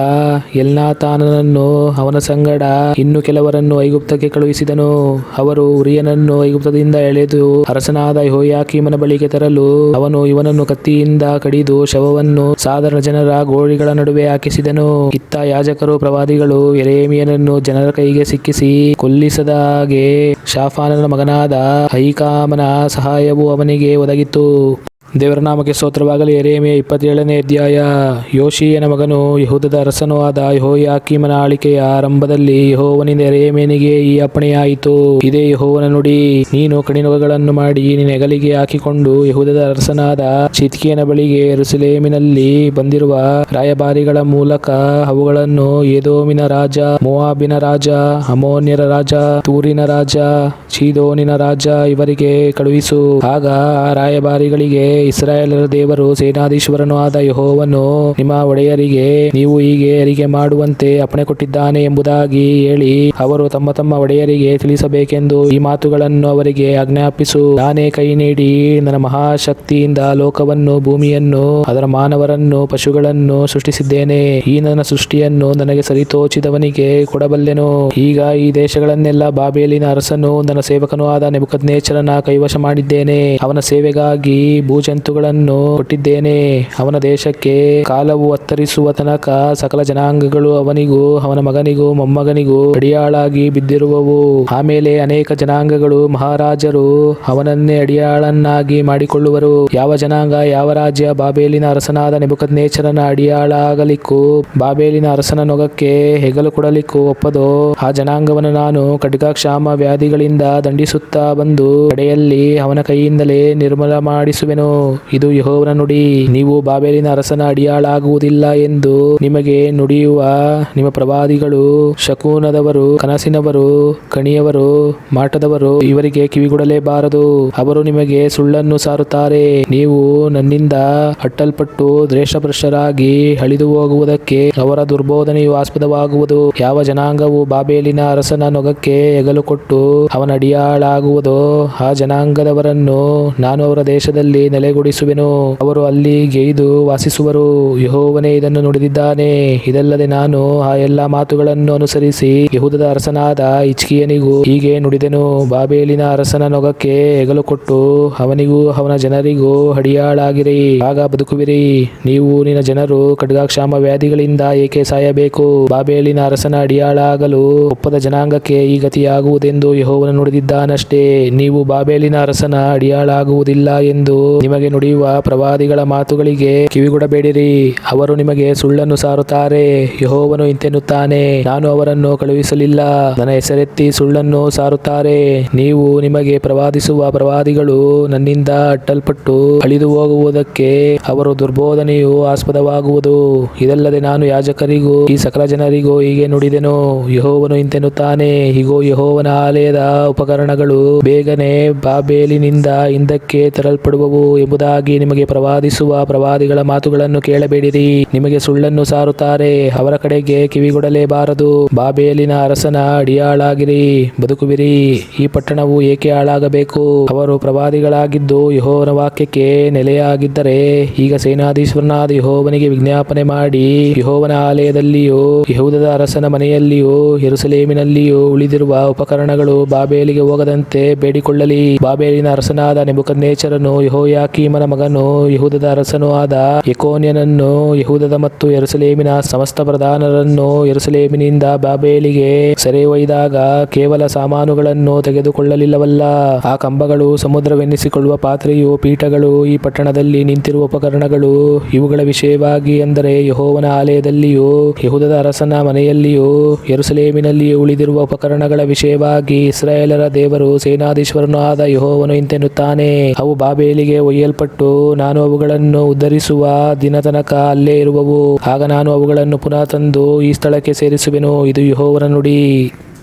ಎಲ್ನಾಥಾನನನ್ನು ಅವನ ಸಂಗಡ ಇನ್ನು ಕೆಲವರನ್ನು ಐಗುಪ್ತಕ್ಕೆ ಕಳುಹಿಸಿದನು. ಅವರು ಉರಿಯನನ್ನು ಐಗುಪ್ತದಿಂದ ಎಳೆದು ಅರಸನಾದ ಯೆಹೋಯಾಕೀಮನ ಬಳಿಗೆ ತರಲು ಅವನು ಇವನನ್ನು ಕತ್ತಿಯಿಂದ ಕಡಿದು ಶವವನ್ನು ಸಾಧಾರಣ ಜನರ ಗೋರಿಗಳ ನಡುವೆ ಹಾಕಿಸಿದನು. ಇತ್ತ ಯಾಜಕರು ಪ್ರವಾದಿಗಳು ಯೆರೆಮೀಯನನ್ನು ಜನರ ಕೈಗೆ ಸಿಕ್ಕಿಸಿ ಕೊಲ್ಲಿಸದ ಹಾಗೆ ಶಾಫಾನನ ಮಗನಾದ ಅಹೀಕಾಮನ ಸಹಾಯವು ಅವನಿಗೆ ಒದಗಿತು. ದೇವರ ನಾಮಕ್ಕೆ ಸ್ತೋತ್ರವಾಗಲಿ. ಯೆರೆಮೀಯ 27ನೇ ಅಧ್ಯಾಯ. ಯೋಷೀಯನ ಮಗನು ಯೆಹೂದದ ಅರಸನೂ ಆದ ಯೆಹೋಯಾಕೀಮನ ಆಳಿಕೆಯ ಆರಂಭದಲ್ಲಿ ಯೆಹೋವನಿಂದ ಯೆರೆಮೀಯನಿಗೆ ಈ ಅಪ್ಪಣೆಯಾಯಿತು. ಇದೇ ಯೆಹೋವನ ನುಡಿ. ನೀನು ಕಣಿನೊಗಗಳನ್ನು ಮಾಡಿ ನಿನ್ನ ಹೆಗಲಿಗೆ ಹಾಕಿಕೊಂಡು ಯೆಹೂದದ ಅರಸನಾದ ಚಿದ್ಕೀಯನ ಬಳಿಗೆ ಯೆರೂಸಲೇಮಿನಲ್ಲಿ ಬಂದಿರುವ ರಾಯಭಾರಿಗಳ ಮೂಲಕ ಅವುಗಳನ್ನು ಎದೋಮಿನ ರಾಜ, ಮೋವಾಬಿನ ರಾಜ, ಅಮ್ಮೋನ್ಯರ ರಾಜ, ತೂರಿನ ರಾಜ, ಚೀದೋನಿನ ರಾಜ ಇವರಿಗೆ ಕಳುಹಿಸು. ಆಗ ಆ ರಾಯಭಾರಿಗಳಿಗೆ ಇಸ್ರಾಯೇಲರ ದೇವರು ಸೇನಾಧೀಶ್ವರನೂ ಆದ ಯೆಹೋವನು ನಿಮ್ಮ ಒಡೆಯರಿಗೆ ನೀವು ಹೀಗೆ ಅರಿಕೆ ಮಾಡುವಂತೆ ಅಪ್ಪಣೆ ಕೊಟ್ಟಿದ್ದಾನೆ ಎಂಬುದಾಗಿ ಹೇಳಿ ಅವರು ತಮ್ಮ ತಮ್ಮ ಒಡೆಯರಿಗೆ ತಿಳಿಸಬೇಕೆಂದು ಈ ಮಾತುಗಳನ್ನು ಅವರಿಗೆ ಆಜ್ಞಾಪಿಸು. ನಾನೇ ಕೈ ನೀಡಿ ನನ್ನ ಮಹಾಶಕ್ತಿಯಿಂದ ಲೋಕವನ್ನು, ಭೂಮಿಯನ್ನು, ಅದರ ಮಾನವರನ್ನು, ಪಶುಗಳನ್ನು ಸೃಷ್ಟಿಸಿದ್ದೇನೆ. ಈ ನನ್ನ ಸೃಷ್ಟಿಯನ್ನು ನನಗೆ ಸರಿತೋಚಿದವನಿಗೆ ಕೊಡಬಲ್ಲೆನು. ಈಗ ಈ ದೇಶಗಳನ್ನೆಲ್ಲ ಬಾಬೇಲಿನ ಅರಸನು ನನ್ನ ಸೇವಕನೂ ಆದ ನೆಬೂಕದ್ನೆಚ್ಚರನ ಕೈವಶ ಮಾಡಿದ್ದೇನೆ. ಅವನ ಸೇವೆಗಾಗಿ ಭೂಜಂತುಗಳನ್ನು ಕೊಟ್ಟಿದ್ದೇನೆ. ಅವನ ದೇಶಕ್ಕೆ ಕಾಲವು ಹತ್ತರಿಸುವ ತನಕ ಸಕಲ ಜನಾಂಗಗಳು ಅವನಿಗೂ ಅವನ ಮಗನಿಗೂ ಮೊಮ್ಮಗನಿಗೂ ಅಡಿಯಾಳಾಗಿ ಬಿದ್ದಿರುವವು. ಆಮೇಲೆ ಅನೇಕ ಜನಾಂಗಗಳು ಮಹಾರಾಜರು ಅವನನ್ನೇ ಅಡಿಯಾಳನ್ನಾಗಿ ಮಾಡಿಕೊಳ್ಳುವರು. ಯಾವ ಜನಾಂಗ, ಯಾವ ರಾಜ್ಯ ಬಾಬೇಲಿನ ಅರಸನಾದ ನೆಬೂಕದ್ನೆಚ್ಚರನ ಅಡಿಯಾಳಾಗಲಿಕ್ಕೂ ಬಾಬೇಲಿನ ಅರಸನ ನೊಗಕ್ಕೆ ಹೆಗಲು ಕೊಡಲಿಕ್ಕೂ ಒಪ್ಪದೋ ಆ ಜನಾಂಗವನ್ನು ನಾನು ಖಡ್ಗ, ಕ್ಷಾಮ, ವ್ಯಾಧಿಗಳಿಂದ ದಂಡಿಸುತ್ತಾ ಬಂದು ಕಡೆಯಲ್ಲಿ ಅವನ ಕೈಯಿಂದಲೇ ನಿರ್ಮೂಲ ಮಾಡಿಸುವೆನು. ಇದು ಯೆಹೋವನ ನುಡಿ. ನೀವು ಬಾಬೇಲಿನ ಅರಸನ ಅಡಿಯಾಳಾಗುವುದಿಲ್ಲ ಎಂದು ನಿಮಗೆ ನುಡಿಯುವ ನಿಮ್ಮ ಪ್ರವಾದಿಗಳು, ಶಕುನದವರು, ಕನಸಿನವರು, ಕಣಿಯವರು, ಮಾಟದವರು ಇವರಿಗೆ ಕಿವಿಗೊಡಲೇಬಾರದು. ಅವರು ನಿಮಗೆ ಸುಳ್ಳನ್ನು ಸಾರುತ್ತಾರೆ. ನೀವು ನನ್ನಿಂದ ಅಟ್ಟಲ್ಪಟ್ಟು ದ್ವೇಷಭ್ರಷ್ಟರಾಗಿ ಅಳಿದು ಹೋಗುವುದಕ್ಕೆ ಅವರ ದುರ್ಬೋಧನೆಯು ಆಸ್ಪದವಾಗುವುದು. ಯಾವ ಜನಾಂಗವು ಬಾಬೇಲಿನ ಅರಸನ ನೊಗಕ್ಕೆ ಹೆಗಲು ಕೊಟ್ಟು ಅವನ ಅಡಿಯಾಳಾಗುವುದೋ ಆ ಜನಾಂಗದವರನ್ನು ನಾನು ಅವರ ದೇಶದಲ್ಲಿ ನೆಲೆಗೊಳಿಸುವೆನು. ಅವರು ಅಲ್ಲಿ ಗೆಯ್ದು ವಾಸಿಸುವರು. ಯೆಹೋವನೇ ಇದನ್ನು ನುಡಿದಿದ್ದಾನೆ. ಇದಲ್ಲದೆ ನಾನು ಆ ಎಲ್ಲಾ ಮಾತುಗಳನ್ನು ಅನುಸರಿಸಿ ಯೆಹೂದದ ಅರಸನಾದ ಹಿಜ್ಕೀಯನಿಗೂ ಹೀಗೆ ನುಡಿದೆನು. ಬಾಬೇಲಿನ ಅರಸನ ನೊಗಕ್ಕೆ ಹೆಗಲು ಕೊಟ್ಟು ಅವನಿಗೂ ಅವನ ಜನರಿಗೂ ಅಡಿಯಾಳಾಗಿರಿ, ಆಗ ಬದುಕುವಿರಿ. ನೀವು ನಿನ್ನ ಜನರು ಖಡ್ಗ, ಕ್ಷಾಮ, ವ್ಯಾಧಿಗಳಿಂದ ಏಕೆ ಸಾಯಬೇಕು? ಬಾಬೇಲಿನ ಅರಸನ ಅಡಿಯಾಳಾಗಲು ಒಪ್ಪದ ಜನಾಂಗಕ್ಕೆ ಈ ಗತಿಯಾಗುವುದೆಂದು ಯೆಹೋವನು ನುಡಿದಿದ್ದಾನಷ್ಟೇ. ನೀವು ಬಾಬೇಲಿನ ಅರಸನ ಅಡಿಯಾಳಾಗುವುದಿಲ್ಲ ಎಂದು ನಿಮಗೆ ನುಡಿಯುವ ಪ್ರವಾದಿಗಳ ಮಾತುಗಳಿಗೆ ಕಿವಿಗೊಡಬೇಡಿರಿ. ಅವರು ನಿಮಗೆ ಸುಳ್ಳನ್ನು ಸಾರುತ್ತಾರೆ. ಯೆಹೋವನು ಇಂತೆನ್ನುತ್ತಾನೆ, ನಾನು ಅವರನ್ನು ಕಳುಹಿಸಲಿಲ್ಲ. ನನ್ನ ಹೆಸರೆತ್ತಿ ಸುಳ್ಳನ್ನು ಸಾರುತ್ತಾರೆ. ನೀವು ನಿಮಗೆ ಪ್ರವಾದಿಸುವ ಪ್ರವಾದಿಗಳು ನನ್ನಿಂದ ಅಟ್ಟಲ್ಪಟ್ಟು ಅಳಿದು ಹೋಗುವುದಕ್ಕೆ ಅವರ ದುರ್ಬೋಧನೆಯು ಆಸ್ಪದವಾಗುವುದು. ಇದಲ್ಲದೆ ನಾನು ಯಾಜಕರಿಗೂ ಈ ಸಕಲ ಜನರಿಗೂ ಹೀಗೆ ನುಡಿದೆನು. ಯೆಹೋವನು ಇಂತೆನ್ನುತ್ತಾನೆ, ಇಗೋ, ಯೆಹೋವನ ಆಲಯದ ಉಪಕರಣಗಳು ಬೇಗನೆ ಬಾಬೇಲಿನಿಂದ ಹಿಂದಕ್ಕೆ ತರಲ್ಪಡುವವು ಎಂಬುದಾಗಿ ನಿಮಗೆ ಪ್ರವಾದಿಸುವ ಪ್ರವಾದಿಗಳ ಮಾತುಗಳನ್ನು ಕೇಳಬೇಡಿರಿ. ನಿಮಗೆ ಸುಳ್ಳನ್ನು ಸಾರುತ್ತಾರೆ. ಅವರ ಕಡೆಗೆ ಕಿವಿಗೊಡಲೇಬಾರದು. ಬಾಬೇಲಿನ ಅರಸನ ಅಡಿಯಾಳಾಗಿರಿ, ಬದುಕುವಿರಿ. ಈ ಪಟ್ಟಣವು ಏಕೆ ಹಾಳಾಗಬೇಕು? ಅವರು ಪ್ರವಾದಿಗಳಾಗಿದ್ದು ಯೆಹೋವನ ವಾಕ್ಯಕ್ಕೆ ನೆಲೆಯಾಗಿದ್ದರೆ ಈಗ ಸೇನಾಧೀಶ್ವರನಾದ ಯೆಹೋವನಿಗೆ ವಿಜ್ಞಾಪನೆ ಮಾಡಿ ಯೆಹೋವನ ಆಲಯದಲ್ಲಿಯೂ ಯೆಹೂದದ ಅರಸನ ಮನೆಯಲ್ಲಿಯೂ ಯೆರೂಸಲೇಮಿನಲ್ಲಿಯೂ ಉಳಿದಿರುವ ಉಪಕರಣಗಳು ಬಾಬೇಲಿಗೆ ಹೋಗದಂತೆ ಬೇಡಿಕೊಳ್ಳಲಿ. ಬಾಬೇಲಿನ ಅರಸನಾದ ನೆಬೂಕದ್ನೆಚ್ಚರನು ಯೆಹೋಯಾಕೀಮನ ಮಗನು ಯೆಹೂದದ ಅರಸನೂ ಆದ ಯೆಕೊನ್ಯನನ್ನು ಯೆಹೂದದ ಮತ್ತು ಯೆರೂಸಲೇಮಿನ ಸಮಸ್ತ ಪ್ರಧಾನರನ್ನು ಯೆರೂಸಲೇಮಿನಿಂದ ಬಾಬೇಲಿಗೆ ಸೆರೆ ಒಯ್ದಾಗ ಕೇವಲ ಸಾಮಾನುಗಳನ್ನು ತೆಗೆದುಕೊಳ್ಳಲಿಲ್ಲವಲ್ಲ, ಆ ಕಂಬಗಳು, ಸಮುದ್ರವೆನ್ನಿಸಿಕೊಳ್ಳುವ ಪಾತ್ರೆಯು, ಪೀಠಗಳು, ಈ ಪಟ್ಟಣದಲ್ಲಿ ನಿಂತಿರುವ ಉಪಕರಣಗಳು ಇವುಗಳ ವಿಷಯವಾಗಿ, ಅಂದರೆ ಯೆಹೋವನ ಆಲಯದಲ್ಲಿಯೂ ಯೆಹೂದದ ಅರಸನ ಮನೆಯಲ್ಲಿಯೂ ಯೆರೂಸಲೇಮಿನಲ್ಲಿಯೂ ಉಳಿದಿರುವ ಉಪಕರಣಗಳ ವಿಷಯವಾಗಿ ಇಸ್ರಾಯೇಲರ ದೇವರು ಸೇನಾಧೀಶ್ವರನೂ ಆದ ಯೆಹೋವನು ಇಂತೆನ್ನುತ್ತಾನೆ, ಅವು ಬಾಬೇಲಿಗೆ ಒಯ್ಯಲ್ಪಟ್ಟು ನಾನು ಅವುಗಳನ್ನು ಉದ್ಧರಿಸುವ ದಿನ ತನಕ ಅಲ್ಲೇ ಇರುವವು. ಆಗ ನಾನು ಅವುಗಳನ್ನು ಪುನಃ ತಂದು ಈ ಸ್ಥಳಕ್ಕೆ ಸೇರಿಸುವೆನು. ಇದು ಯೆಹೋವನ ನುಡಿ.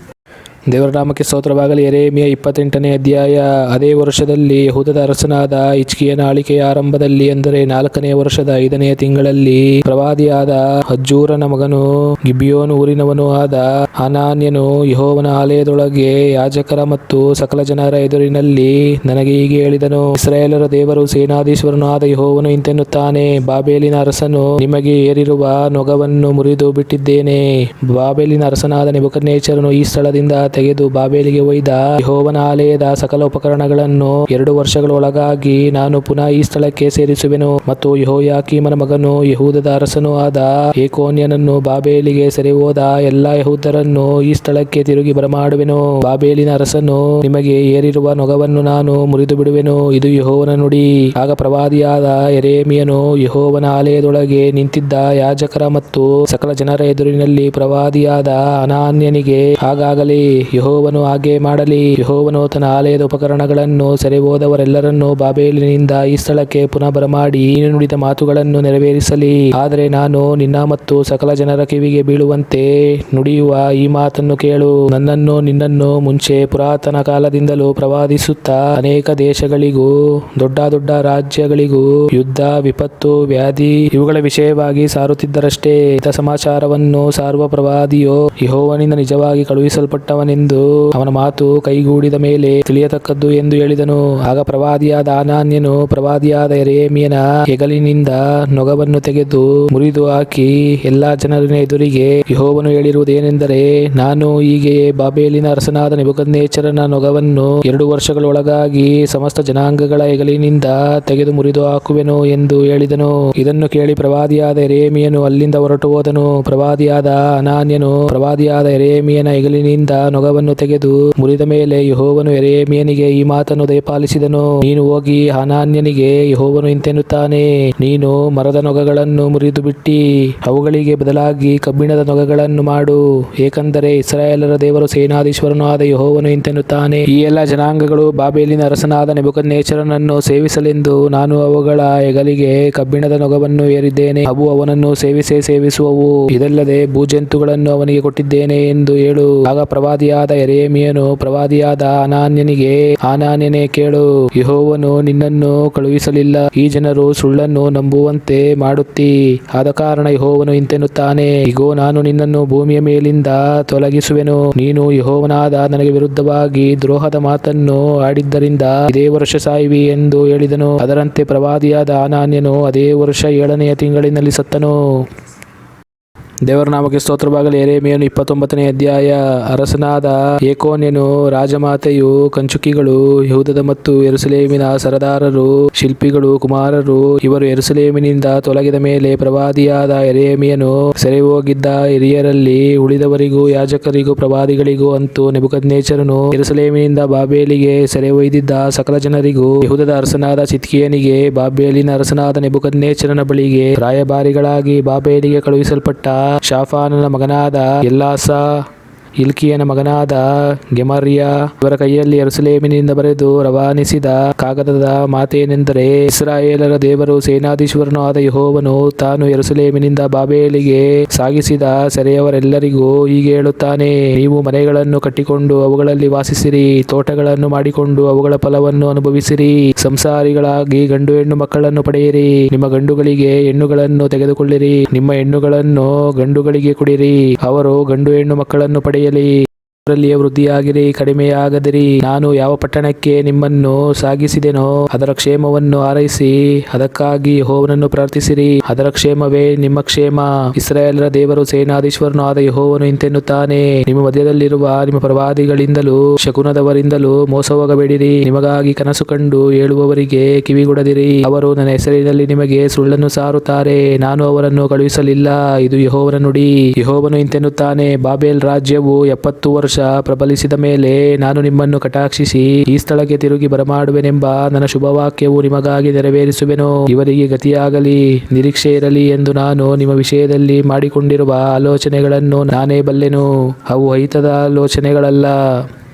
ದೇವರ ನಾಮಕ್ಕೆ ಸ್ತೋತ್ರವಾಗಲಿ. ಯೆರೆಮೀಯ 28ನೇ ಅಧ್ಯಾಯ. ಅದೇ ವರ್ಷದಲ್ಲಿ ಯೆಹೂದದ ಅರಸನಾದ ಹಿಜ್ಕೀಯನ ಆಳಿಕೆಯ ಆರಂಭದಲ್ಲಿ, ಅಂದರೆ 4ನೇ ವರ್ಷದ 5ನೇ ತಿಂಗಳಲ್ಲಿ, ಪ್ರವಾದಿಯಾದ ಅಜ್ಜೂರನ ಮಗನೂ ಗಿಬ್ಯೋನ್ ಊರಿನವನೂ ಆದ ಹನಾನ್ಯನು ಯೆಹೋವನ ಆಲಯದೊಳಗೆ ಯಾಜಕರ ಮತ್ತು ಸಕಲ ಜನರ ಎದುರಿನಲ್ಲಿ ನನಗೆ ಹೀಗೆ ಹೇಳಿದನು. ಇಸ್ರಾಯೇಲರ ದೇವರು ಸೇನಾಧೀಶ್ವರನೂ ಆದ ಯೆಹೋವನು ಇಂತೆನ್ನುತ್ತಾನೆ, ಬಾಬೆಲಿನ ಅರಸನು ನಿಮಗೆ ಏರಿರುವ ನೊಗವನ್ನು ಮುರಿದು ಬಿಟ್ಟಿದ್ದೇನೆ. ಬಾಬೆಲಿನ ಅರಸನಾದ ನೆಬೂಕದ್ನೆಚ್ಚರನು ಈ ಸ್ಥಳದಿಂದ ತೆಗೆದು ಬಾಬೆಲಿಗೆ ಒಯ್ದ ಯೆಹೋವನ ಆಲಯದ ಸಕಲ ಉಪಕರಣಗಳನ್ನು 2 ವರ್ಷಗಳ ಒಳಗಾಗಿ ನಾನು ಪುನಃ ಈ ಸ್ಥಳಕ್ಕೆ ಸೇರಿಸುವೆನು. ಮತ್ತು ಯೆಹೋಯಾಕೀಮನ ಮಗನೂ ಯೆಹೂದದ ಅರಸನೂ ಆದ ಯೆಕೊನ್ಯನನ್ನು ಬಾಬೆಲಿಗೆ ಸೆರೆಹೋದ ಎಲ್ಲಾ ಯೆಹೂದ್ಯರನ್ನು ಈ ಸ್ಥಳಕ್ಕೆ ತಿರುಗಿ ಬರಮಾಡುವೆನು. ಬಾಬೆಲಿನ ಅರಸನು ನಿಮಗೆ ಏರಿರುವ ನೊಗವನ್ನು ನಾನು ಮುರಿದು ಬಿಡುವೆನು. ಇದು ಯೆಹೋವನ ನುಡಿ. ಆಗ ಪ್ರವಾದಿಯಾದ ಯೆರೆಮೀಯನು ಯೆಹೋವನ ಆಲಯದೊಳಗೆ ನಿಂತಿದ್ದ ಯಾಜಕರ ಮತ್ತು ಸಕಲ ಜನರ ಎದುರಿನಲ್ಲಿ ಪ್ರವಾದಿಯಾದ ಹನಾನ್ಯನಿಗೆ, ಹಾಗಾಗಲಿ, ಯೆಹೋವನು ಹಾಗೆ ಮಾಡಲಿ. ಯೆಹೋವನು ತನ್ನ ಆಲಯದ ಉಪಕರಣಗಳನ್ನು ಸೆರೆಹೋದವರೆಲ್ಲರನ್ನು ಬಾಬೆಲಿನಿಂದ ಈ ಸ್ಥಳಕ್ಕೆ ಪುನಃ ಬರಮಾಡಿ ನೀನು ನುಡಿದ ಮಾತುಗಳನ್ನು ನೆರವೇರಿಸಲಿ. ಆದರೆ ನಾನು ನಿನ್ನ ಮತ್ತು ಸಕಲ ಜನರ ಕಿವಿಗೆ ಬೀಳುವಂತೆ ನುಡಿಯುವ ಈ ಮಾತನ್ನು ಕೇಳು. ನನ್ನನ್ನು ನಿನ್ನನ್ನು ಮುಂಚೆ ಪುರಾತನ ಕಾಲದಿಂದಲೂ ಪ್ರವಾದಿಸುತ್ತಾ ಅನೇಕ ದೇಶಗಳಿಗೂ ದೊಡ್ಡ ದೊಡ್ಡ ರಾಜ್ಯಗಳಿಗೂ ಯುದ್ಧ, ವಿಪತ್ತು, ವ್ಯಾಧಿ ಇವುಗಳ ವಿಷಯವಾಗಿ ಸಾರುತ್ತಿದ್ದರಷ್ಟೇ. ಇಂಥ ಸಮಾಚಾರವನ್ನು ಸಾರುವ ಪ್ರವಾದಿಯೋ ಯೆಹೋವನಿಂದ ನಿಜವಾಗಿ ಕಳುಹಿಸಲ್ಪಟ್ಟವನೆಂದು ಅವನ ಮಾತು ಕೈಗೂಡಿದ ಮೇಲೆ ತಿಳಿಯತಕ್ಕದ್ದು ಎಂದು ಹೇಳಿದನು. ಆಗ ಪ್ರವಾದಿಯಾದ ಹನಾನ್ಯನು ಪ್ರವಾದಿಯಾದ ಯೆರೆಮೀಯನ ಹೆಗಲಿನಿಂದ ನೊಗವನ್ನು ತೆಗೆದು ಮುರಿದು ಹಾಕಿ ಎಲ್ಲಾ ಜನರ ಎದುರಿಗೆ, ಯೆಹೋವನು ಹೇಳಿರುವುದೇನೆಂದರೆ, ನಾನು ಹೀಗೆಯೇ ಬಾಬೆಲಿನ ಅರಸನಾದ ನೆಬೂಕದ್ನೆಚ್ಚರನ ನೊಗವನ್ನು 2 ವರ್ಷಗಳೊಳಗಾಗಿ ಸಮಸ್ತ ಜನಾಂಗಗಳ ಹೆಗಲಿನಿಂದ ತೆಗೆದು ಮುರಿದು ಹಾಕುವೆನು ಎಂದು ಹೇಳಿದನು. ಇದನ್ನು ಕೇಳಿ ಪ್ರವಾದಿಯಾದ ಯೆರೆಮೀಯನು ಅಲ್ಲಿಂದ ಹೊರಟು ಹೋದನು. ಪ್ರವಾದಿಯಾದ ಹನಾನ್ಯನು ಪ್ರವಾದಿಯಾದ ಯೆರೆಮೀಯನ ಹೆಗಲಿನಿಂದ ನೊಗವನ್ನು ತೆಗೆದು ಮುರಿದ ಮೇಲೆ ಯೆಹೋವನು ಯೆರೆಮೀಯನಿಗೆ ಈ ಮಾತನ್ನು ದಯಪಾಲಿಸಿದನು. ನೀನು ಹೋಗಿ ಹನಾನ್ಯನಿಗೆ, ಯೆಹೋವನು ಇಂತೆನ್ನುತ್ತಾನೆ, ನೀನು ಮರದ ನೊಗಗಳನ್ನು ಮುರಿದು ಬಿಟ್ಟಿ ಅವುಗಳಿಗೆ ಬದಲಾಗಿ ಕಬ್ಬಿಣದ ನೊಗಗಳನ್ನು ಮಾಡು. ಏಕೆಂದರೆ ಇಸ್ರಾಯೇಲರ ದೇವರು ಸೇನಾಧೀಶ್ವರನೂ ಆದ ಯೆಹೋವನು ಇಂತೆನ್ನುತ್ತಾನೆ, ಈ ಎಲ್ಲ ಜನಾಂಗಗಳು ಬಾಬೆಲಿನ ಅರಸನಾದ ನೆಬೂಕದ್ನೆಚ್ಚರನನ್ನು ಸೇವಿಸಲೆಂದು ನಾನು ಅವುಗಳ ಹೆಗಲಿಗೆ ಕಬ್ಬಿಣದ ನೊಗವನ್ನು ಏರಿದ್ದೇನೆ. ಅವು ಅವನನ್ನು ಸೇವಿಸುವವು. ಇದಲ್ಲದೆ ಭೂಜಂತುಗಳನ್ನು ಅವನಿಗೆ ಕೊಟ್ಟಿದ್ದೇನೆ ಎಂದು ಹೇಳು. ಆಗ ಪ್ರವಾದಿಯಾದ ಯೆರೆಮೀಯನು ಪ್ರವಾದಿಯಾದ ಹನಾನ್ಯನಿಗೆ, ಹನಾನ್ಯನೇ ಕೇಳು, ಯೆಹೋವನು ನಿನ್ನನ್ನು ಕಳುಹಿಸಲಿಲ್ಲ. ಈ ಜನರು ಸುಳ್ಳನ್ನು ನಂಬುವಂತೆ ಮಾಡುತ್ತೀ. ಆದ ಕಾರಣ ಯೆಹೋವನು ಇಂತೆನ್ನುತ್ತಾನೆ, ಇಗೋ, ನಾನು ನಿನ್ನನ್ನು ಭೂಮಿಯ ಮೇಲಿಂದ ತೊಲಗಿಸುವೆನು. ನೀನು ಯೆಹೋವನಾದ ನನಗೆ ವಿರುದ್ಧವಾಗಿ ದ್ರೋಹದ ಮಾತನ್ನು ಆಡಿದ್ದರಿಂದ ಇದೇ ವರ್ಷ ಸಾಯುವಿ ಎಂದು ಹೇಳಿದನು. ಅದರಂತೆ ಪ್ರವಾದಿಯಾದ ಹನಾನ್ಯನು ಅದೇ ವರ್ಷ 7ನೆಯ ತಿಂಗಳಿನಲ್ಲಿ ಸತ್ತನು. ದೇವರ ನಾಮಕ್ಕೆ ಸ್ತೋತ್ರವಾಗಲಿ. ಯೆರೆಮೀಯನು 29ನೇ ಅಧ್ಯಾಯ. ಅರಸನಾದ ಯೆಕೊನ್ಯನು, ರಾಜಮಾತೆಯು, ಕಂಚುಕಿಗಳು, ಯೆಹೂದದ ಮತ್ತು ಯೆರೂಸಲೇಮಿನ ಸರದಾರರು, ಶಿಲ್ಪಿಗಳು, ಕುಮಾರರು ಇವರು ಯೆರೂಸಲೇಮಿನಿಂದ ತೊಲಗಿದ ಮೇಲೆ ಪ್ರವಾದಿಯಾದ ಯೆರೆಮೀಯನು ಸೆರೆ ಹೋಗಿದ್ದ ಹಿರಿಯರಲ್ಲಿ ಉಳಿದವರಿಗೂ ಯಾಜಕರಿಗೂ ಪ್ರವಾದಿಗಳಿಗೂ ಅಂತೂ ನೆಬೂಕದ್ನೆಚ್ಚರನು ಯೆರೂಸಲೇಮಿನಿಂದ ಬಾಬೆಲಿಗೆ ಸೆರೆ ಒಯ್ದಿದ್ದ ಸಕಲ ಜನರಿಗೂ ಯೆಹೂದದ ಅರಸನಾದ ಚಿದ್ಕೀಯನಿಗೆ ಬಾಬೆಲಿನ ಅರಸನಾದ ನೆಬೂಕದ್ನೆಚ್ಚರನ ಬಳಿಗೆ ರಾಯಭಾರಿಗಳಾಗಿ ಬಾಬೆಲಿಗೆ ಕಳುಹಿಸಲ್ಪಟ್ಟ ಶಾಫಾನನ ಮಗನಾದ ಎಲ್ಲಾಸ, ಹಿಲ್ಕೀಯನ ಮಗನಾದ ಗೆಮರ್ಯ ಇವರ ಕೈಯಲ್ಲಿ ಯೆರೂಸಲೇಮಿನಿಂದ ಬರೆದು ರವಾನಿಸಿದ ಕಾಗದದ ಮಾತೇನೆಂದರೆ, ಇಸ್ರಾಯೇಲರ ದೇವರು ಸೇನಾಧೀಶ್ವರನೂ ಆದ ಯೆಹೋವನು ತಾನು ಯೆರೂಸಲೇಮಿನಿಂದ ಬಾಬೆಲಿಗೆ ಸಾಗಿಸಿದ ಸೆರೆಯವರೆಲ್ಲರಿಗೂ ಹೀಗೆ ಹೇಳುತ್ತಾನೆ, ನೀವು ಮನೆಗಳನ್ನು ಕಟ್ಟಿಕೊಂಡು ಅವುಗಳಲ್ಲಿ ವಾಸಿಸಿರಿ, ತೋಟಗಳನ್ನು ಮಾಡಿಕೊಂಡು ಅವುಗಳ ಫಲವನ್ನು ಅನುಭವಿಸಿರಿ, ಸಂಸಾರಿಗಳಾಗಿ ಗಂಡು ಹೆಣ್ಣು ಮಕ್ಕಳನ್ನು ಪಡೆಯಿರಿ, ನಿಮ್ಮ ಗಂಡುಗಳಿಗೆ ಹೆಣ್ಣುಗಳನ್ನು ತೆಗೆದುಕೊಳ್ಳಿರಿ, ನಿಮ್ಮ ಹೆಣ್ಣುಗಳನ್ನು ಗಂಡುಗಳಿಗೆ ಕೊಡಿರಿ, ಅವರು ಗಂಡು ಹೆಣ್ಣು ಮಕ್ಕಳನ್ನು ಪಡೆಯಲಿ, ಅದರಲ್ಲಿಯೇ ವೃದ್ಧಿಯಾಗಿರಿ, ಕಡಿಮೆಯಾಗದಿರಿ. ನಾನು ಯಾವ ಪಟ್ಟಣಕ್ಕೆ ನಿಮ್ಮನ್ನು ಸಾಗಿಸಿದೆನೋ ಅದರ ಕ್ಷೇಮವನ್ನು ಹಾರೈಸಿ ಅದಕ್ಕಾಗಿ ಯೆಹೋವನನ್ನು ಪ್ರಾರ್ಥಿಸಿರಿ, ಅದರ ಕ್ಷೇಮವೇ ನಿಮ್ಮ ಕ್ಷೇಮ. ಇಸ್ರಾಯೇಲರ ದೇವರು ಸೇನಾಧೀಶ್ವರನೂ ಆದ ಯೆಹೋವನು ಇಂತೆನ್ನುತ್ತಾನೆ, ನಿಮ್ಮ ಮಧ್ಯದಲ್ಲಿರುವ ನಿಮ್ಮ ಪ್ರವಾದಿಗಳಿಂದಲೂ ಶಕುನದವರಿಂದಲೂ ಮೋಸ ಹೋಗಬೇಡಿರಿ. ನಿಮಗಾಗಿ ಕನಸು ಕಂಡು ಹೇಳುವವರಿಗೆ ಕಿವಿಗೊಡದಿರಿ. ಅವರು ನನ್ನ ಹೆಸರಿನಲ್ಲಿ ನಿಮಗೆ ಸುಳ್ಳನ್ನು ಸಾರುತ್ತಾರೆ, ನಾನು ಅವರನ್ನು ಕಳುಹಿಸಲಿಲ್ಲ. ಇದು ಯೆಹೋವನ ನುಡಿ. ಯೆಹೋವನು ಇಂತೆನ್ನುತ್ತಾನೆ, ಬಾಬೆಲ್ ರಾಜ್ಯವು 70 ವರ್ಷ ಪ್ರಬಲಿಸಿದ ಮೇಲೆ ನಾನು ನಿಮ್ಮನ್ನು ಕಟಾಕ್ಷಿಸಿ ಈ ಸ್ಥಳಕ್ಕೆ ತಿರುಗಿ ಬರಮಾಡುವೆನೆಂಬ ನನ್ನ ಶುಭವಾಕ್ಯವು ನಿಮಗಾಗಿ ನೆರವೇರಿಸುವೆನು. ಇವರಿಗೆ ಗತಿಯಾಗಲಿ, ನಿರೀಕ್ಷೆ ಇರಲಿ ಎಂದು ನಾನು ನಿಮ್ಮ ವಿಷಯದಲ್ಲಿ ಮಾಡಿಕೊಂಡಿರುವ ಆಲೋಚನೆಗಳನ್ನು ನಾನೇ ಬಲ್ಲೆನು. ಅವು ಅಹಿತದ ಆಲೋಚನೆಗಳಲ್ಲ,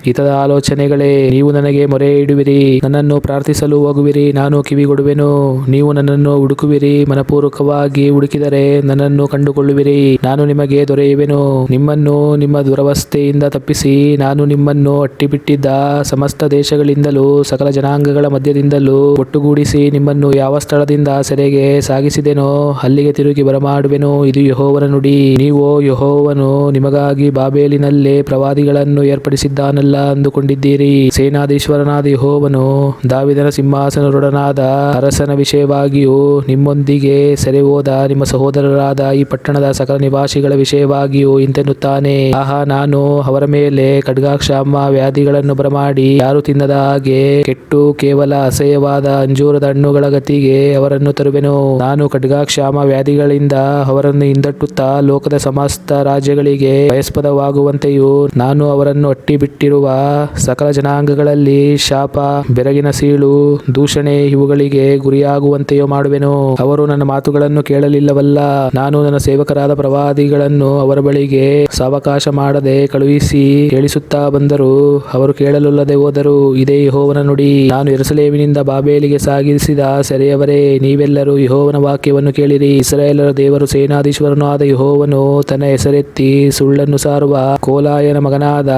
ಹಿತದ ಆಲೋಚನೆಗಳೇ, ನೀವು ನನಗೆ ಮೊರೆ ಇಡುವಿರಿ, ನನ್ನನ್ನು ಪ್ರಾರ್ಥಿಸಲು ಹೋಗುವಿರಿ, ನಾನು ಕಿವಿಗೊಡುವೆನು. ನೀವು ನನ್ನನ್ನು ಹುಡುಕುವಿರಿ, ಮನಪೂರ್ವಕವಾಗಿ ಹುಡುಕಿದರೆ ನನ್ನನ್ನು ಕಂಡುಕೊಳ್ಳುವಿರಿ, ನಾನು ನಿಮಗೆ ದೊರೆಯುವೆನು. ನಿಮ್ಮನ್ನು ನಿಮ್ಮ ದುರವಸ್ಥೆಯಿಂದ ತಪ್ಪಿಸಿ ನಾನು ನಿಮ್ಮನ್ನು ಅಟ್ಟಿಬಿಟ್ಟಿದ್ದ ಸಮಸ್ತ ದೇಶಗಳಿಂದಲೂ ಸಕಲ ಜನಾಂಗಗಳ ಮಧ್ಯದಿಂದಲೂ ಒಟ್ಟುಗೂಡಿಸಿ ನಿಮ್ಮನ್ನು ಯಾವ ಸ್ಥಳದಿಂದ ಸೆರೆಗೆ ಸಾಗಿಸಿದೆನೋ ಅಲ್ಲಿಗೆ ತಿರುಗಿ ಬರಮಾಡುವೆನು. ಇದು ಯೆಹೋವನ ನುಡಿ. ನೀವೋ, ಯೆಹೋವನು ನಿಮಗಾಗಿ ಬಾಬೇಲಿನಲ್ಲೇ ಪ್ರವಾದಿಗಳನ್ನು ಏರ್ಪಡಿಸಿದ್ದಾನಲ್ಲ ಅಂದುಕೊಂಡಿದ್ದೀರಿ. ಸೇನಾಧೀಶ್ವರನಾದ ಯೆಹೋವನು ದಾವೀದನ ಸಿಂಹಾಸನರೊಡನಾದ ಅರಸನ ವಿಷಯವಾಗಿಯೂ ನಿಮ್ಮೊಂದಿಗೆ ಸೆರೆ ಹೋದ ನಿಮ್ಮ ಸಹೋದರರಾದ ಈ ಪಟ್ಟಣದ ಸಕಲ ನಿವಾಸಿಗಳ ವಿಷಯವಾಗಿಯೂ ಇಂತೆನ್ನುತ್ತಾನೆ. ಆಹಾ, ನಾನು ಅವರ ಮೇಲೆ ಖಡ್ಗಕ್ಷಾಮ ವ್ಯಾಧಿಗಳನ್ನು ಬರಮಾಡಿ ಯಾರು ತಿನ್ನದ ಹಾಗೆ ಕೆಟ್ಟು ಕೇವಲ ಅಸಹ್ಯವಾದ ಅಂಜೂರದ ಹಣ್ಣುಗಳ ಗತಿಗೆ ಅವರನ್ನು ತರುವೆನು. ನಾನು ಖಡ್ಗಕ್ಷಾಮ ವ್ಯಾಧಿಗಳಿಂದ ಅವರನ್ನು ಹಿಂದಟ್ಟುತ್ತಾ ಲೋಕದ ಸಮಸ್ತ ರಾಜ್ಯಗಳಿಗೆ ಭಯಾಸ್ಪದವಾಗುವಂತೆಯೂ ನಾನು ಅವರನ್ನು ಅಟ್ಟಿಬಿಟ್ಟಿರುವ ಸಕಲ ಜನಾಂಗಗಳಲ್ಲಿ ಶಾಪ, ಬೆರಗಿನ ಸೀಳು, ದೂಷಣೆ ಇವುಗಳಿಗೆ ಗುರಿಯಾಗುವಂತೆಯೂ ಮಾಡುವೆನು. ಅವರು ನನ್ನ ಮಾತುಗಳನ್ನು ಕೇಳಲಿಲ್ಲವಲ್ಲ. ನಾನು ನನ್ನ ಸೇವಕರಾದ ಪ್ರವಾದಿಗಳನ್ನು ಅವರ ಬಳಿಗೆ ಸಾವಕಾಶ ಮಾಡದೆ ಕಳುಹಿಸಿ ಕೇಳಿಸುತ್ತಾ ಬಂದರೂ ಅವರು ಕೇಳಲೊಲ್ಲದೆ ಹೋದರು. ಇದೇ ಯೆಹೋವನ ನುಡಿ. ನಾನು ಯೆರೂಸಲೇಮಿನಿಂದ ಬಾಬೇಲಿಗೆ ಸಾಗಿಸಿದ ಸೆರೆಯವರೇ, ನೀವೆಲ್ಲರೂ ಯೆಹೋವನ ವಾಕ್ಯವನ್ನು ಕೇಳಿರಿ. ಇಸ್ರಾಯೇಲರ ದೇವರು ಸೇನಾಧೀಶ್ವರನೂ ಆದ ಯೆಹೋವನು ತನ್ನ ಹೆಸರೆತ್ತಿ ಸುಳ್ಳನ್ನು ಸಾರುವ ಕೋಲಾಯನ ಮಗನಾದ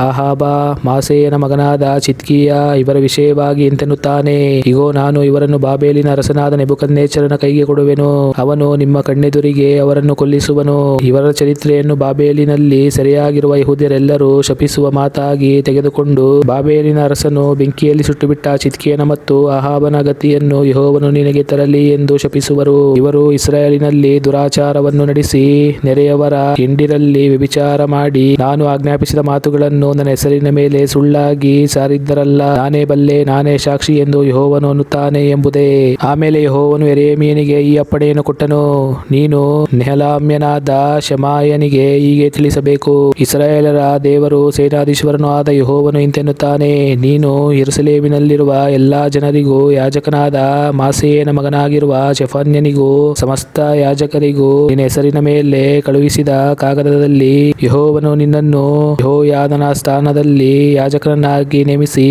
ಅಹಾಬ, ಮಾಸೇಯನ ಮಗನಾದ ಚಿದ್ಕೀಯ ಇವರ ವಿಷಯವಾಗಿ ಇಂತೆನ್ನುತ್ತಾನೆ. ಇಗೋ, ನಾನು ಇವರನ್ನು ಬಾಬೇಲಿನ ಅರಸನಾದ ನೆಬೂಕದ್ನೆಚ್ಚರನ ಕೈಗೆ ಕೊಡುವೆನು. ಅವನು ನಿಮ್ಮ ಕಣ್ಣೆದುರಿಗೆ ಅವರನ್ನು ಕೊಲ್ಲಿಸುವನು. ಇವರ ಚರಿತ್ರೆಯನ್ನು ಬಾಬೇಲಿನಲ್ಲಿ ಸೆರೆಯಾಗಿರುವ ಯೆಹೂದ್ಯರೆಲ್ಲರೂ ಶಪಿಸುವ ಮಾತಾಗಿ ತೆಗೆದುಕೊಂಡು, ಬಾಬೇಲಿನ ಅರಸನು ಬೆಂಕಿಯಲ್ಲಿ ಸುಟ್ಟುಬಿಟ್ಟ ಚಿದ್ಕೀಯನ ಮತ್ತು ಅಹಾಬನ ಗತಿಯನ್ನು ಯೆಹೋವನು ನಿನಗೆ ತರಲಿ ಎಂದು ಶಪಿಸುವರು. ಇವರು ಇಸ್ರಾಯೇಲಿನಲ್ಲಿ ದುರಾಚಾರವನ್ನು ನಡೆಸಿ ನೆರೆಯವರ ಹಿಂಡಿರಲ್ಲಿ ವ್ಯಭಿಚಾರ ಮಾಡಿ ನಾನು ಆಜ್ಞಾಪಿಸಿದ ಮಾತುಗಳನ್ನು ನನ್ನ ಹೆಸರಿನ ಮೇಲೆ ಸುಳ್ಳಾಗಿ ಸಾರಿದ್ದರಲ್ಲ. ನಾನೇ ಬಲ್ಲೆ, ನಾನೇ ಸಾಕ್ಷಿ ಎಂದು ಯೆಹೋವನು ಅನ್ನುತ್ತಾನೆ ಎಂಬುದೇ. ಆಮೇಲೆ ಯೆಹೋವನು ಯೆರೆಮೀಯನಿಗೆ ಈ ಅಪ್ಪಣೆಯನ್ನು ಕೊಟ್ಟನು. ನೀನು ನೆಹಲಾಮ್ಯನಾದ ಶೆಮಾಯನಿಗೆ ಹೀಗೆ ತಿಳಿಸಬೇಕು. ಇಸ್ರಾಯೇಲರ ದೇವರು ಸೇನಾಧೀಶ್ವರನೂ ಆದ ಯೆಹೋವನು ಇಂತೆನ್ನುತ್ತಾನೆ. ನೀನು ಯೆರೂಸಲೇಮಿನಲ್ಲಿರುವ ಎಲ್ಲಾ ಜನರಿಗೂ, ಯಾಜಕನಾದ ಮಾಸೇಯನ ಮಗನಾಗಿರುವ ಚೆಫನ್ಯನಿಗೂ, ಸಮಸ್ತ ಯಾಜಕರಿಗೂ ನಿನ್ನ ಹೆಸರಿನ ಮೇಲೆ ಕಳುಹಿಸಿದ ಕಾಗದದಲ್ಲಿ ಯೆಹೋವನು ನಿನ್ನನ್ನು ಯೆಹೋಯಾದನ ಸ್ಥಾನದಲ್ಲಿ ಯಾಜಕನನ್ನಾಗಿ ನೇಮಿಸಿ,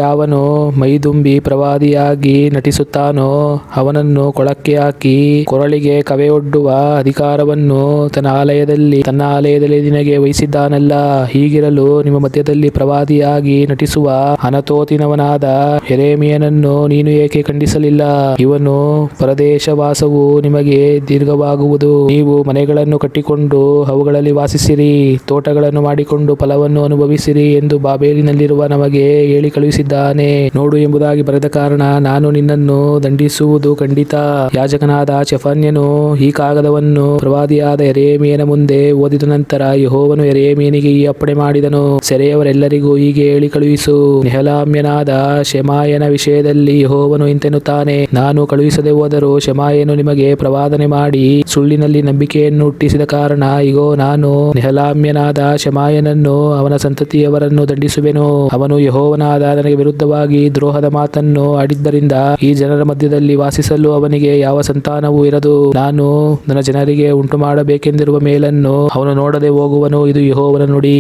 ಯಾವನು ಮೈದುಂಬಿ ಪ್ರವಾದಿಯಾಗಿ ನಟಿಸುತ್ತಾನೋ ಅವನನ್ನು ಕೊಳಕ್ಕೆ ಹಾಕಿ ಕೊರಳಿಗೆ ಕವೆಯೊಡ್ಡುವ ಅಧಿಕಾರವನ್ನು ತನ್ನ ಆಲಯದಲ್ಲಿ ನಿನಗೆ ವಹಿಸಿದ್ದಾನಲ್ಲ. ಹೀಗಿರಲು ನಿಮ್ಮ ಮಧ್ಯದಲ್ಲಿ ಪ್ರವಾದಿಯಾಗಿ ನಟಿಸುವ ಅನತೋತಿನವನಾದ ಯೆರೆಮೀಯನನ್ನು ನೀನು ಏಕೆ ಖಂಡಿಸಲಿಲ್ಲ? ಇವನು ಪರದೇಶವಾಸವು ನಿಮಗೆ ದೀರ್ಘವಾಗುವುದು. ನೀವು ಮನೆಗಳನ್ನು ಕಟ್ಟಿಕೊಂಡು ಅವುಗಳಲ್ಲಿ ವಾಸಿಸಿರಿ, ತೋಟಗಳನ್ನು ಮಾಡಿಕೊಂಡು ಫಲವನ್ನು ಅನುಭವಿಸಿರಿ ಎಂದು ಬಾಬೇಲಿನಲ್ಲಿರುವ ನಮಗೆ ಹೇಳಿ ಕಳುಹಿಸಿದ್ದಾನೆ. ನೋಡು ಎಂಬುದಾಗಿ ಬರೆದ ಕಾರಣ ನಾನು ನಿನ್ನನ್ನು ದಂಡಿಸುವುದು ಖಂಡಿತ. ಯಾಜಕನಾದ ಚೆಫನ್ಯನು ಈ ಕಾಗದವನ್ನು ಪ್ರವಾದಿಯಾದ ಯೆರೆಮೀಯನ ಮುಂದೆ ಓದಿದ ನಂತರ ಯೆಹೋವನು ಯೆರೆಮೀಯನಿಗೆ ಈ ಅಪ್ಪಣೆ ಮಾಡಿದನು. ಸೆರೆಯವರೆಲ್ಲರಿಗೂ ಹೀಗೆ ಹೇಳಿ ಕಳುಹಿಸು. ನೆಹಲಾಮ್ಯನಾದ ಶೆಮಾಯನ ವಿಷಯದಲ್ಲಿ ಯೆಹೋವನು ಇಂತೆನ್ನುತ್ತಾನೆ. ನಾನು ಕಳುಹಿಸದೆ ಹೋದರೂ ಶೆಮಾಯನು ನಿಮಗೆ ಪ್ರವಾದನೆ ಮಾಡಿ ಸುಳ್ಳಿನಲ್ಲಿ ನಂಬಿಕೆಯನ್ನು ಹುಟ್ಟಿಸಿದ ಕಾರಣ ಇಗೋ, ನಾನು ನೆಹಲಾಮ್ಯನಾದ ಶೆಮಾಯನನ್ನು ಅವನ ಸಂತತಿಯವರನ್ನು ದಂಡಿಸುವೆನು. ಅವನು ಯೆಹೋವನಾದ ನನಗೆ ವಿರುದ್ಧವಾಗಿ ದ್ರೋಹದ ಮಾತನ್ನು ಆಡಿದ್ದರಿಂದ ಈ ಜನರ ಮಧ್ಯದಲ್ಲಿ ವಾಸಿಸಲು ಅವನಿಗೆ ಯಾವ ಸಂತಾನವೂ ಇರದು. ನಾನು ನನ್ನ ಜನರಿಗೆ ಉಂಟು ಮಾಡಬೇಕೆಂದಿರುವ ಮೇಲನ್ನು ಅವನು ನೋಡದೆ ಹೋಗುವನು. ಇದು ಯೆಹೋವನ ನುಡಿ.